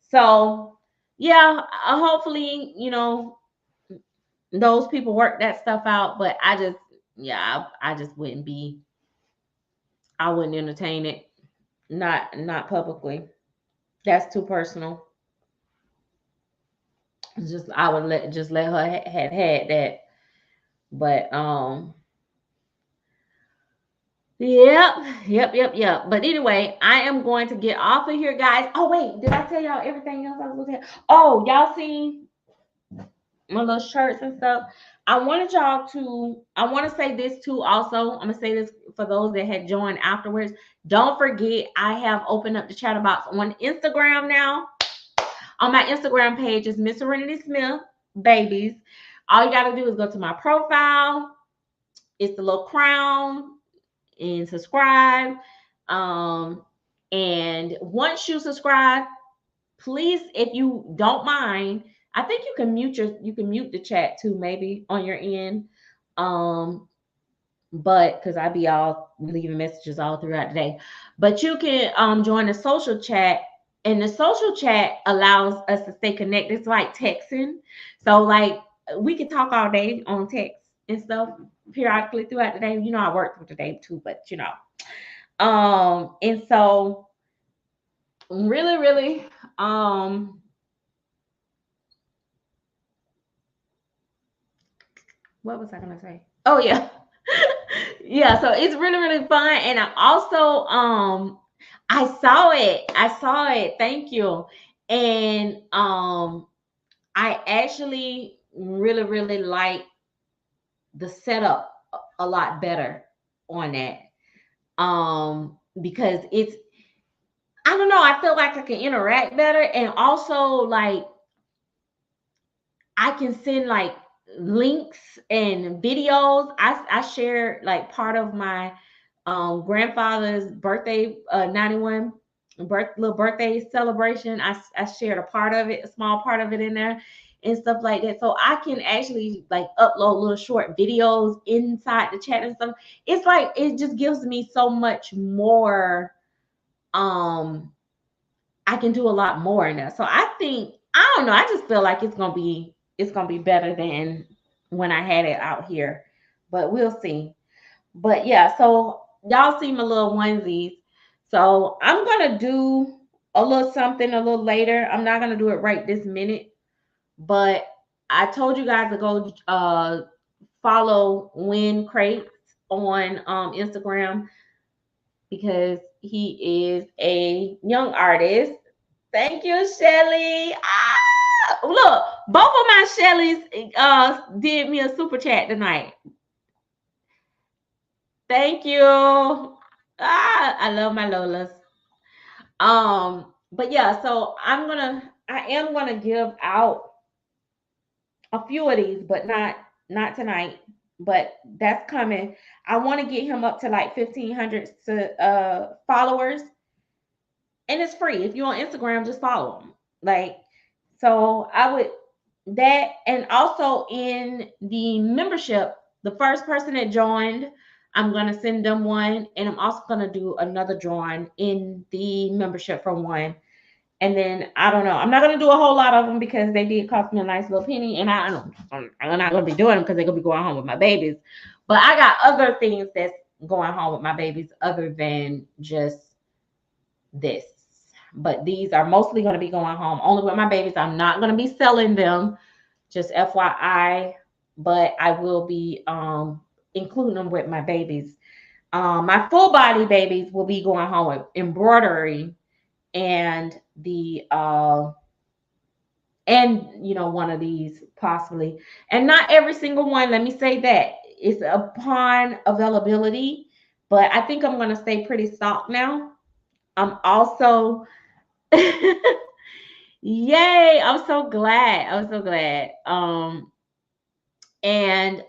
so yeah, hopefully, those people work that stuff out. But I just I wouldn't entertain it, not publicly. That's too personal. Just I would let her have had that. But yep. But anyway, I am going to get off of here, guys. Oh, wait, did I tell y'all everything else I was going to tell? Oh, y'all seen my little shirts and stuff? I want to say this too also. I'm going to say this for those that had joined afterwards. Don't forget, I have opened up the chat box on Instagram now. On my Instagram page is Miss Serenity Smith Babies. All you got to do is go to my profile. It's the little crown and subscribe. And once you subscribe, please, if you don't mind, I think you can mute the chat too, maybe on your end. But because I be all leaving messages all throughout the day. But you can join the social chat, and the social chat allows us to stay connected. It's like texting. So like we can talk all day on text and stuff periodically throughout the day. I work for the day too, but and so really, what was I gonna say? Oh yeah. Yeah, so it's really fun. And I also I saw it. Thank you. And I actually really like the setup a lot better on that. Because I don't know, I feel like I can interact better, and also like I can send like links and videos. I shared like part of my grandfather's birthday 91 little birthday celebration. I shared a part of it, a small part of it in there. and stuff like that. So I can actually like upload little short videos inside the chat and stuff. It's like it just gives me so much more. I can do a lot more in there. So I think, I don't know, I just feel like it's gonna be better than when I had it out here. But we'll see. But yeah, so y'all see my little onesies. So I'm gonna do a little something a little later. I'm not gonna do it right this minute, but I told you guys to go follow Win Crates on Instagram because he is a young artist. Thank you, Shelly. Ah, look, both of my Shellys did me a super chat tonight. Thank you. I love my Lolas. But yeah, so I am gonna give out a few of these, but not tonight. But that's coming. I want to get him up to like 1,500 followers, and it's free. If you're on Instagram, just follow him. Like, so I would that, and also in the membership, the first person that joined, I'm gonna send them one, and I'm also gonna do another drawing in the membership for one. And then I don't know. I'm not gonna do a whole lot of them because they did cost me a nice little penny, and I don't. I'm not gonna be doing them because they're gonna be going home with my babies. But I got other things that's going home with my babies other than just this. But these are mostly gonna be going home only with my babies. I'm not gonna be selling them, just FYI. But I will be including them with my babies. My full body babies will be going home with embroidery and the one of these possibly, and not every single one, let me say that it's upon availability, but I think I'm going to stay pretty stocked now. I'm also yay, I'm so glad and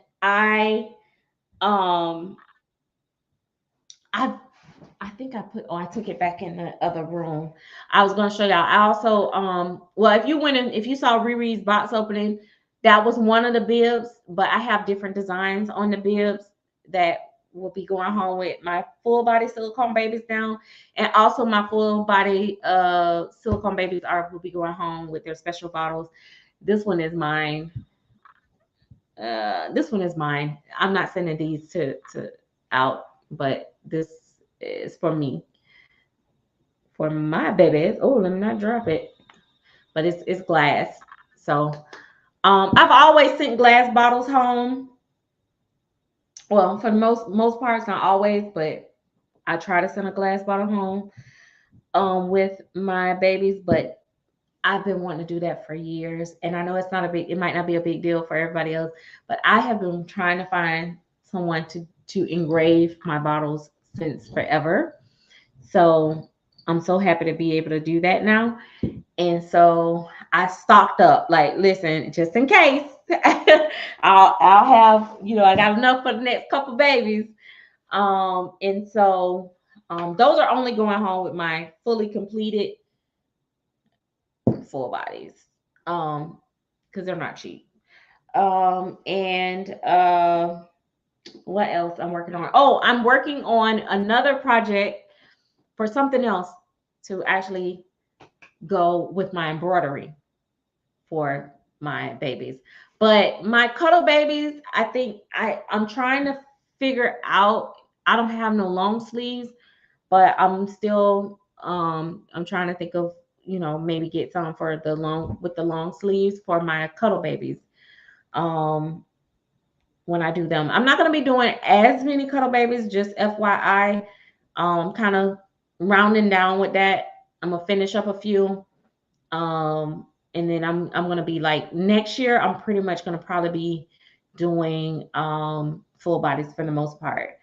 um I I think I took it back in the other room. I was gonna show y'all. I also well, if you saw Riri's box opening, that was one of the bibs, but I have different designs on the bibs that will be going home with my full body silicone babies now. And also my full body silicone babies will be going home with their special bottles. This one is mine. This one is mine. I'm not sending these to out, but this is for me, for my babies. Oh, let me not drop it. But it's glass. So I've always sent glass bottles home. Well, for the most parts, not always, but I try to send a glass bottle home with my babies. But I've been wanting to do that for years, and I know it might not be a big deal for everybody else, but I have been trying to find someone to engrave my bottles since forever. So I'm so happy to be able to do that now. And so I stocked up, like, listen, just in case. I'll have, I got enough for the next couple babies. And so those are only going home with my fully completed full bodies. Because they're not cheap. And what else I'm working on? Oh, I'm working on another project for something else to actually go with my embroidery for my babies. But my cuddle babies, I think I'm trying to figure out. I don't have no long sleeves, but I'm still I'm trying to think of, maybe get some for the long sleeves for my cuddle babies. When I do them, I'm not going to be doing as many cuddle babies, just FYI. Kind of rounding down with that. I'm gonna finish up a few. And then I'm gonna be like, next year I'm pretty much gonna probably be doing full bodies for the most part.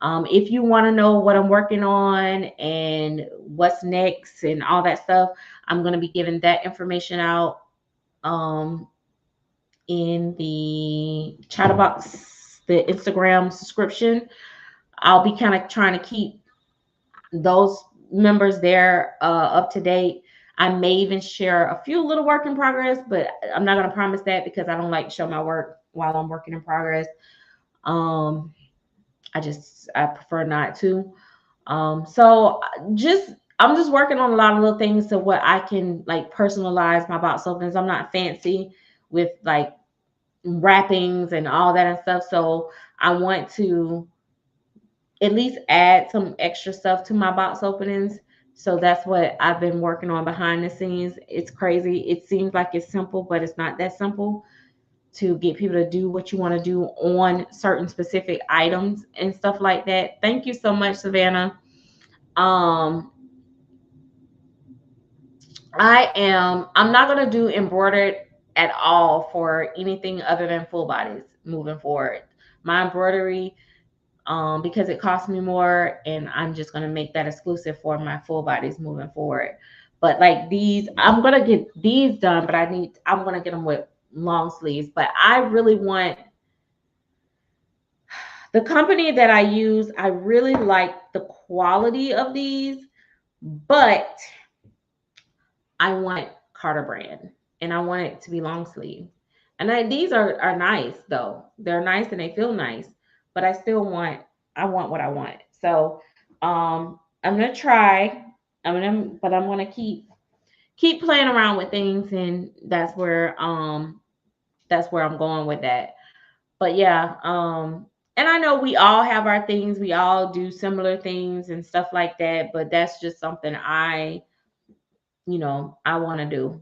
If you want to know what I'm working on and what's next and all that stuff, I'm gonna be giving that information out in the chatterbox, the Instagram subscription. I'll be kind of trying to keep those members there up to date. I may even share a few little work in progress, but I'm not going to promise that because I don't like to show my work while I'm working in progress. Um, I prefer not to. So I'm just working on a lot of little things to what I can like personalize my box openings. I'm not fancy with like wrappings and all that and stuff. So I want to at least add some extra stuff to my box openings. So that's what I've been working on behind the scenes. It's crazy. It seems like it's simple, but it's not that simple to get people to do what you want to do on certain specific items and stuff like that. Thank you so much, Savannah. Um, I'm not going to do embroidered at all for anything other than full bodies moving forward. My embroidery, because it costs me more, and I'm just going to make that exclusive for my full bodies moving forward. But like these, I'm going to get these done, but I'm going to get them with long sleeves. But I really want the company that I use, I really like the quality of these, but I want Carter brand and I want it to be long sleeve. And these are nice though. They're nice and they feel nice, but I want what I want. So I'm gonna try. I'm gonna keep playing around with things, and that's where I'm going with that. But yeah, and I know we all have our things, we all do similar things and stuff like that, but that's just something I want to do.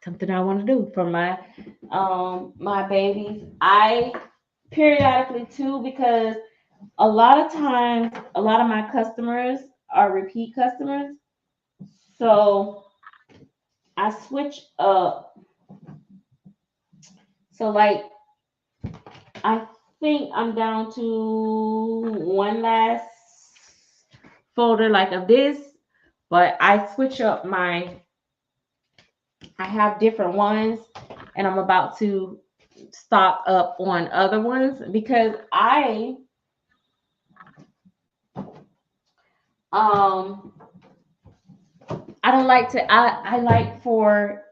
Something I want to do for my babies. I periodically too, because a lot of times a lot of my customers are repeat customers. So I switch up. So like I think I'm down to one last folder like of this, but I switch up I have different ones, and I'm about to stock up on other ones because um I don't like to I like for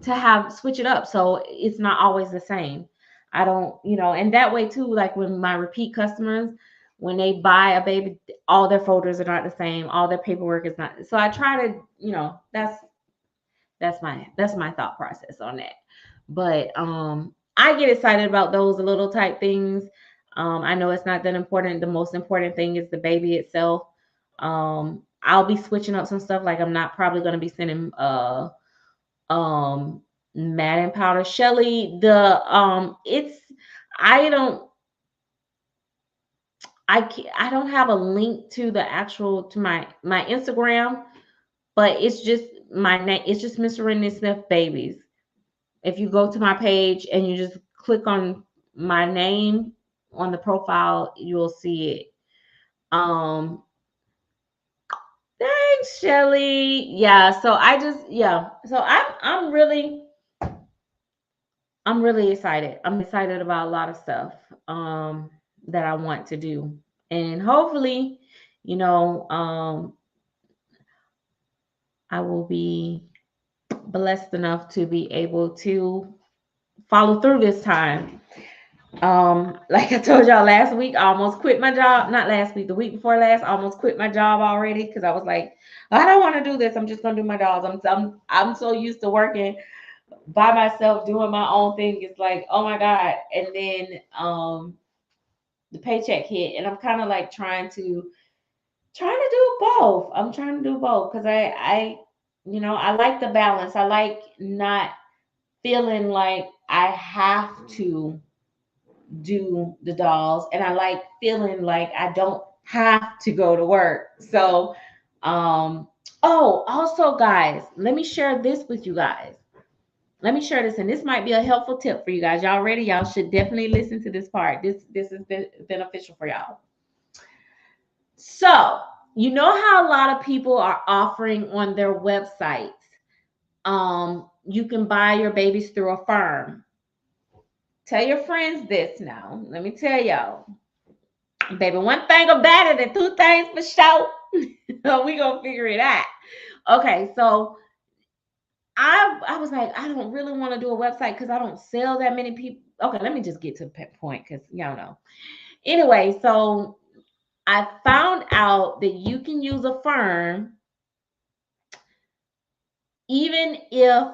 to have switch it up so it's not always the same. I don't, and that way too, like when my repeat customers, when they buy a baby, all their folders are not the same, all their paperwork is not. So I try to, that's my thought process on that. But I get excited about those little type things. I know it's not that important. The most important thing is the baby itself. I'll be switching up some stuff. Like I'm not probably going to be sending um matting powder. Shelly, the it's I don't I don't have a link to the actual to my Instagram, but it's just my name. It's just Mr. Renee Smith Babies. If you go to my page and you just click on my name on the profile, you'll see it. Thanks, Shelly. Yeah, so so I'm really excited. I'm excited about a lot of stuff that I want to do. And hopefully, you know, I will be blessed enough to be able to follow through this time. Like I told y'all last week, I almost quit my job. Not last week, the week before last, I almost quit my job already because I was like, I don't want to do this. I'm just gonna do my jobs. I'm so used to working by myself, doing my own thing. It's like, oh my God. And then the paycheck hit, and I'm kind of like trying to do both. I'm trying to do both because I like the balance. I like not feeling like I have to do the dolls, and I like feeling like I don't have to go to work. So oh, also guys, let me share this with you guys. Let me share this, and this might be a helpful tip for you guys. Y'all ready? Y'all should definitely listen to this part. This is beneficial for y'all. So you know how a lot of people are offering on their websites, you can buy your babies through a firm. Tell your friends this now. Let me tell y'all. Baby, one thing about it and two things for sure. We gonna figure it out. Okay, so I was like, I don't really want to do a website because I don't sell that many people. Okay, let me just get to the point because y'all know. Anyway, so I found out that you can use a firm even if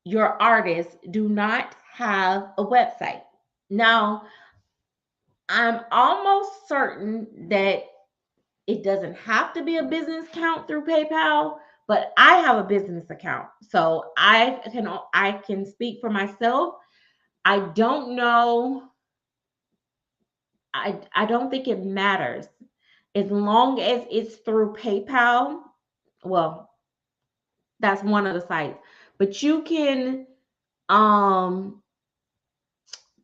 your artists do not have a website. Now, I'm almost certain that it doesn't have to be a business account through PayPal, but I have a business account. So I can speak for myself. I don't know. I don't think it matters as long as it's through PayPal. Well, that's one of the sites. But you can um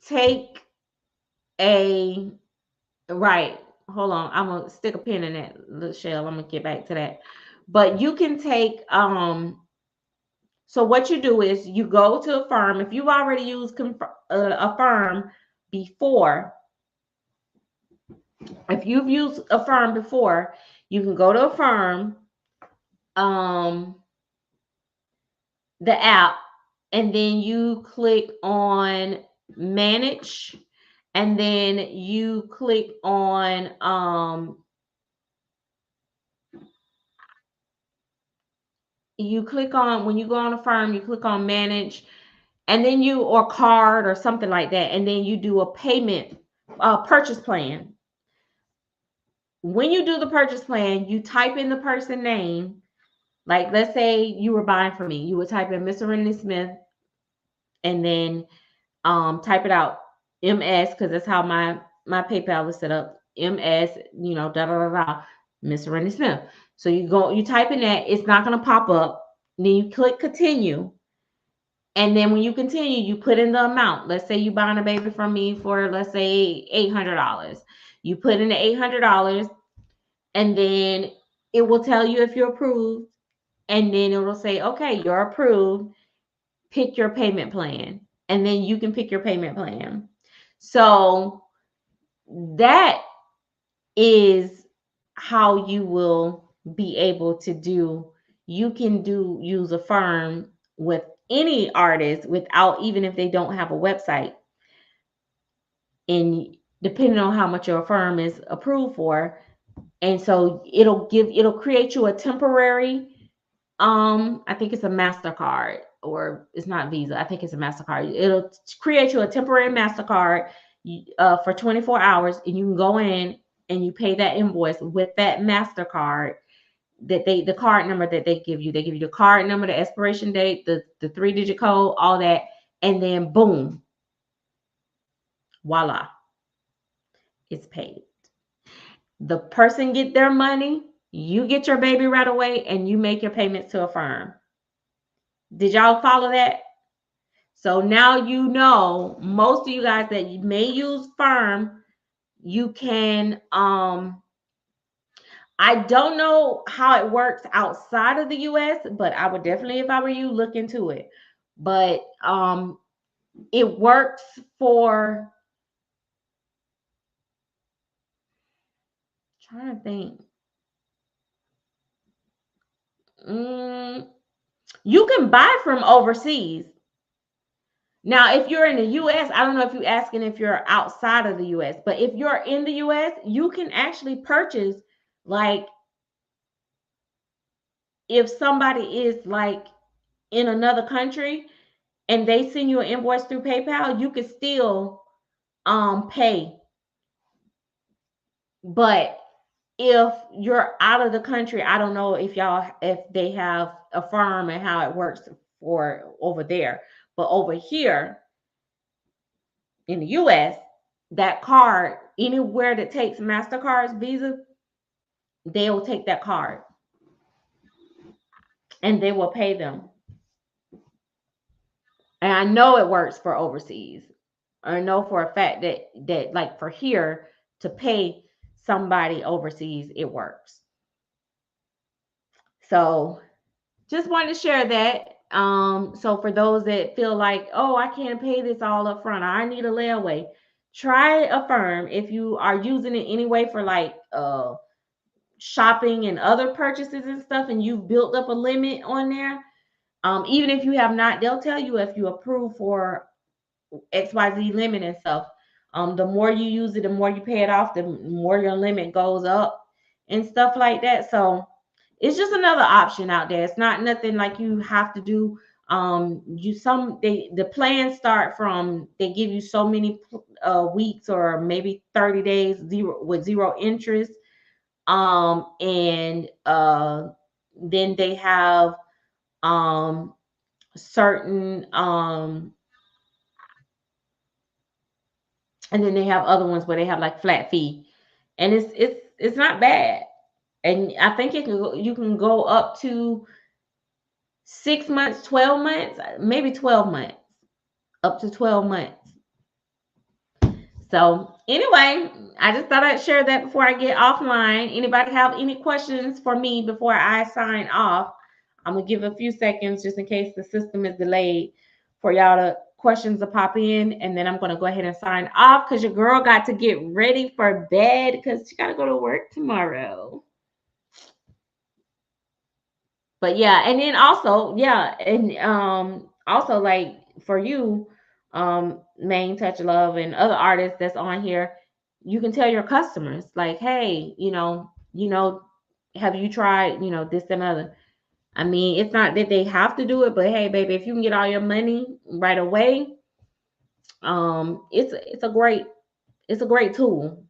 take a right. Hold on. I'm gonna stick a pin in that little shell. I'm gonna get back to that. But you can take so what you do is you go to a firm. If you've already used a firm before, if you've used a firm before, you can go to a firm, um, the app, and then you click on manage, and then you click on when you go on a firm, you click on manage, and then you or card or something like that, and then you do a payment purchase plan. When you do the purchase plan, you type in the person name. Like, let's say you were buying from me, you would type in Mr. Rennie Smith, and then type it out MS, because that's how my PayPal is set up. MS, da da da da, Mr. Rennie Smith. So you type in that, it's not gonna pop up. Then you click continue. And then when you continue, you put in the amount. Let's say you buying a baby from me for, let's say, $800. You put in the $800, and then it will tell you if you're approved. And then it will say, okay, you're approved. Pick your payment plan. And then you can pick your payment plan. So that is how you will be able to do. You can use a firm with any artist without, even if they don't have a website, and depending on how much your firm is approved for. And so it'll create you a temporary, I think it's a MasterCard, or it's not Visa, I think it's a MasterCard. It'll create you a temporary MasterCard for 24 hours, and you can go in and you pay that invoice with that MasterCard, the card number that they give you. They give you the card number, the expiration date, the 3-digit code, all that, and then boom, voila, it's paid. The person get their money, you get your baby right away, and you make your payments to a firm. Did y'all follow that? So now you know, most of you guys that you may use firm, you can I don't know how it works outside of the US, but I would definitely, if I were you, look into it. But it works for, trying to think. You can buy from overseas. Now, if you're in the US, I don't know if you're asking if you're outside of the US, but if you're in the US, you can actually purchase, like, if somebody is like in another country and they send you an invoice through PayPal, you can still pay. But if you're out of the country, I don't know if they have a firm and how it works for over there. But over here in the US, that card, anywhere that takes MasterCards, Visa, they'll take that card and they will pay them. And I know it works for overseas. I know for a fact that like for here to pay somebody overseas, it works. So just wanted to share that. So for those that feel like, oh, I can't pay this all up front, I need a layaway, try a firm. If you are using it anyway for like shopping and other purchases and stuff, and you've built up a limit on there, even if you have not, they'll tell you if you approve for XYZ limit and stuff. The more you use it, the more you pay it off, the more your limit goes up and stuff like that. So it's just another option out there. It's not nothing like you have to do. The plans start from, they give you so many weeks or maybe 30 days zero interest. And then they have certain and then they have other ones where they have like flat fee, and it's not bad. And I think you can go up to 6 months, 12 months, maybe 12 months, up to 12 months. So anyway, I just thought I'd share that before I get offline. Anybody have any questions for me before I sign off? I'm gonna give a few seconds just in case the system is delayed for y'all to questions to pop in, and then I'm gonna go ahead and sign off because your girl got to get ready for bed because she gotta go to work tomorrow. But yeah, and then also, yeah, and also like for you, Main Touch Love and other artists that's on here, you can tell your customers like, hey, have you tried, this and other. I mean, it's not that they have to do it, but hey, baby, if you can get all your money right away, it's a great tool.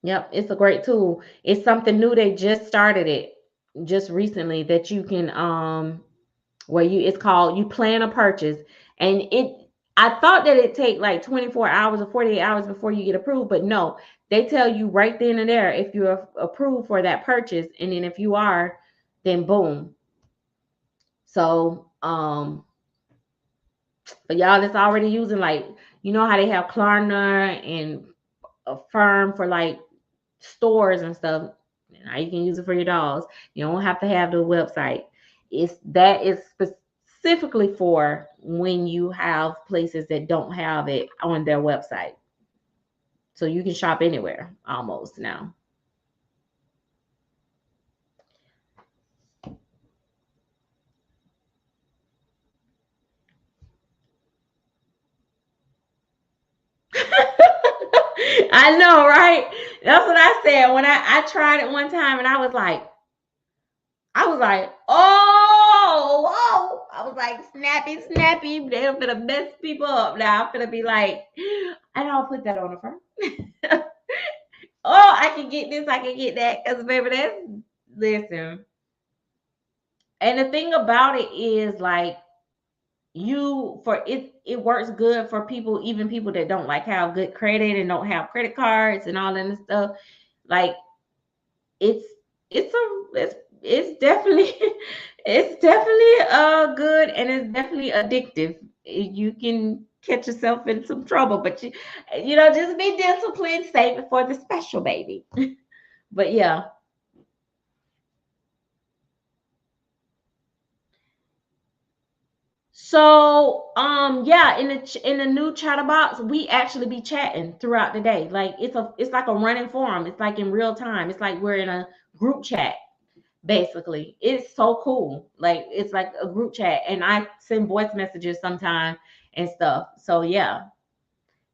Yep, it's a great tool. It's something new. They just started it just recently that you can where it's called, you plan a purchase, and I thought that it take like 24 hours or 48 hours before you get approved, but no, they tell you right then and there if you're approved for that purchase, and then if you are, then boom. So but y'all that's already using, like, how they have Klarna and Affirm for like stores and stuff. Now you can use it for your dolls. You don't have to have the website. That is specifically for when you have places that don't have it on their website. So you can shop anywhere almost now. I know, right? That's what I said when I tried it one time, and I was like, oh, whoa. I was like, snappy. They're gonna mess people up now. I'm gonna be like, and I'll put that on the front. Oh, I can get this, I can get that. Because, baby, listen. And the thing about it is, like, it works good for people, even people that don't like have good credit and don't have credit cards and all that stuff. Like, it's definitely it's definitely good, and it's definitely addictive. You can catch yourself in some trouble, but just be disciplined, save it for the special, baby. But yeah. So yeah, in the new chatter box, we actually be chatting throughout the day. Like, it's like a running forum. It's like in real time. It's like we're in a group chat. Basically, it's so cool. Like, it's like a group chat, and I send voice messages sometimes and stuff. So yeah.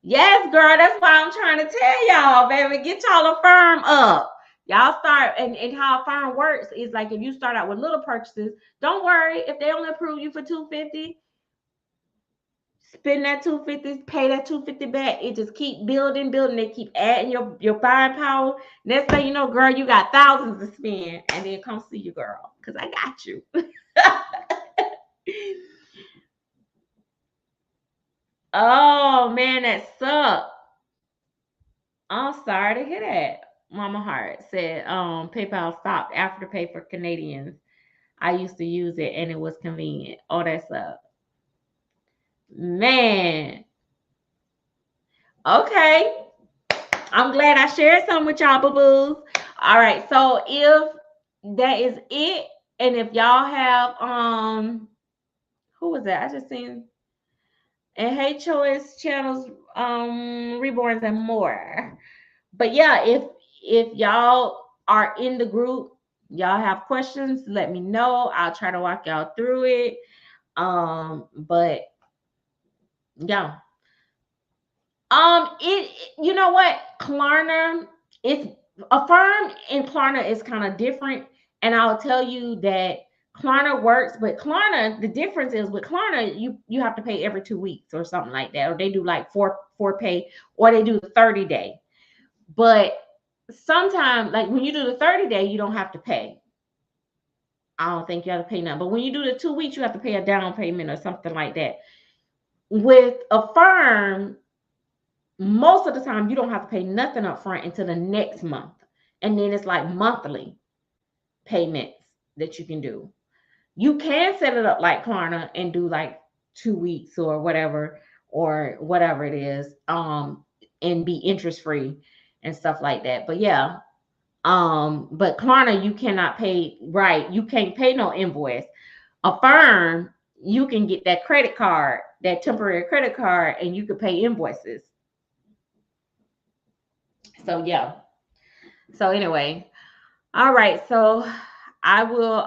Yes, girl, that's why I'm trying to tell y'all, baby, get y'all a firm up. Y'all start, and how a firm works is like, if you start out with little purchases, don't worry if they only approve you for $250. Spend that $250, pay that $250 back. It just keep building. They keep adding your buying power. Next thing you know, girl, you got thousands to spend, and then come see you, girl, because I got you. Oh man, that sucked. I'm sorry to hear that. Mama Heart said, PayPal stopped Afterpay for Canadians. I used to use it and it was convenient. Oh, that sucked. Man. Okay. I'm glad I shared some with y'all, boo-boos. All right. So if that is it, and if y'all have who was that? I just seen And Hey Choice channels, reborns and more. But yeah, if y'all are in the group, y'all have questions, let me know. I'll try to walk y'all through it. But yeah. It you know what? Klarna, it's Affirm and Klarna is kind of different. And I'll tell you that Klarna works, but Klarna, the difference is with Klarna, you have to pay every 2 weeks or something like that. Or they do like four pay, or they do the 30-day. But sometimes, like when you do the 30-day, you don't have to pay. I don't think you have to pay nothing. But when you do the 2 weeks, you have to pay a down payment or something like that. With Affirm, most of the time you don't have to pay nothing up front until the next month. And then it's like monthly payments that you can do. You can set it up like Klarna and do like 2 weeks or whatever it is, and be interest free and stuff like that. But yeah, but Klarna, you cannot pay, right? You can't pay no invoice. Affirm, you can get that credit card, that temporary credit card, and you can pay invoices. So yeah. So anyway, all right. So I will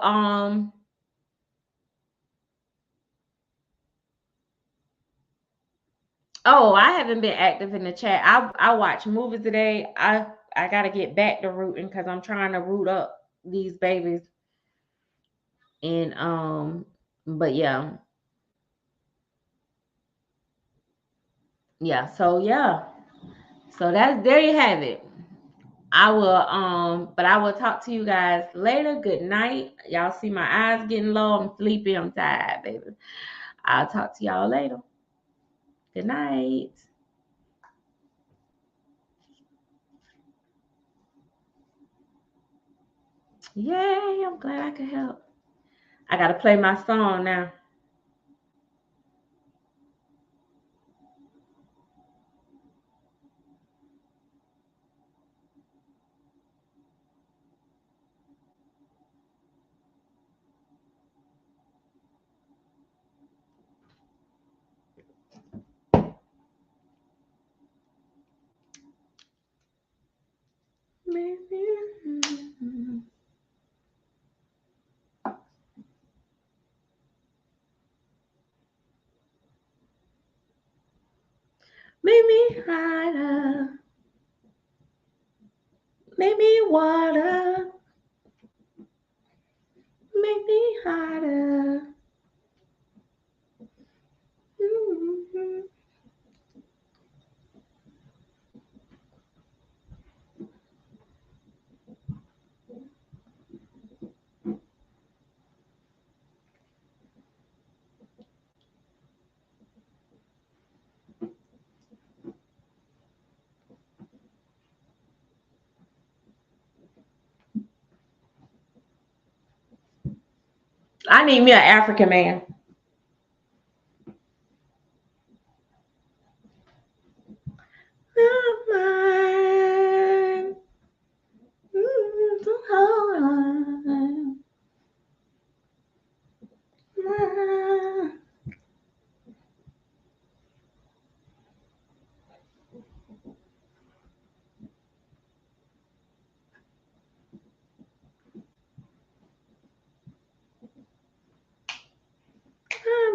oh, I haven't been active in the chat. I watch movies today. I gotta get back to rooting because I'm trying to root up these babies. And but yeah. Yeah, so yeah. So that's there you have it. I will but I will talk to you guys later. Good night. Y'all see my eyes getting low. I'm sleepy. I'm tired, baby. I'll talk to y'all later. Good night. Yay, I'm glad I could help. I gotta play my song now. Maybe, maybe harder, maybe water, maybe harder. Mhm. I need me an African man. Not mine. Hold on. Not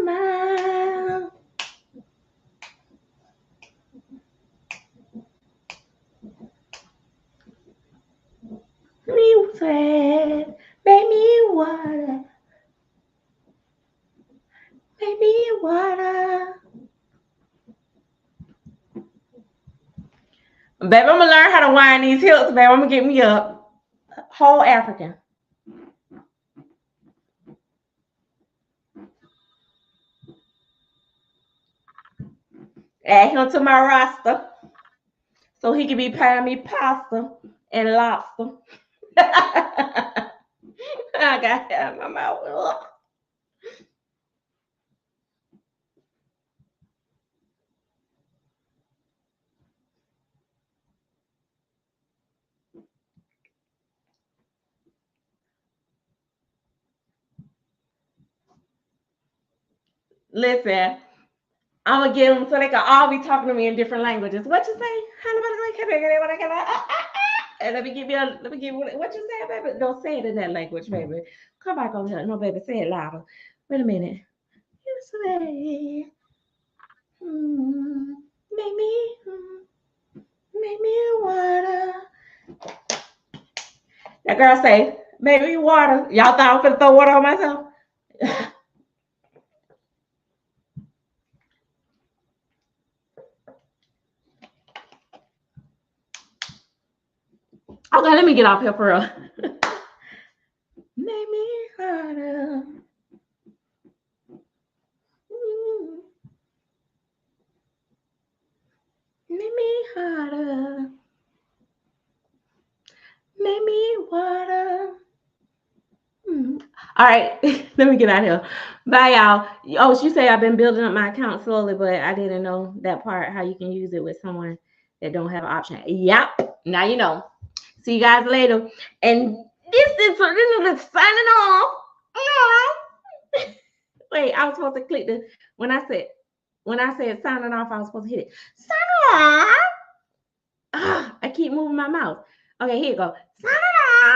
mine. Me sad, baby water, baby water. Baby, I'm gonna learn how to wind these hips, baby. I'm gonna get me a whole African. Add him to my roster so he can be paying me pasta and lobster. I got that in my mouth. Ugh. Listen, I'm gonna get them so they can all be talking to me in different languages. What you say? And let me give you what you say, baby. Don't say it in that language, baby. Come back over here. No, baby, say it louder. Wait a minute. You say, mm, make me, make me water. That girl say, make me water. Y'all thought I was gonna throw water on myself? Okay, let me get off here for real. Make me harder. Make me harder. Make me water. All right, let me get out of here. Bye, y'all. Oh, she said I've been building up my account slowly, but I didn't know that part, how you can use it with someone that don't have an option. Yep, now you know. See you guys later. And this is signing off. Wait, I was supposed to click the when I said signing off, I was supposed to hit it. Sign off. I keep moving my mouse. Okay, here you go. Sign off.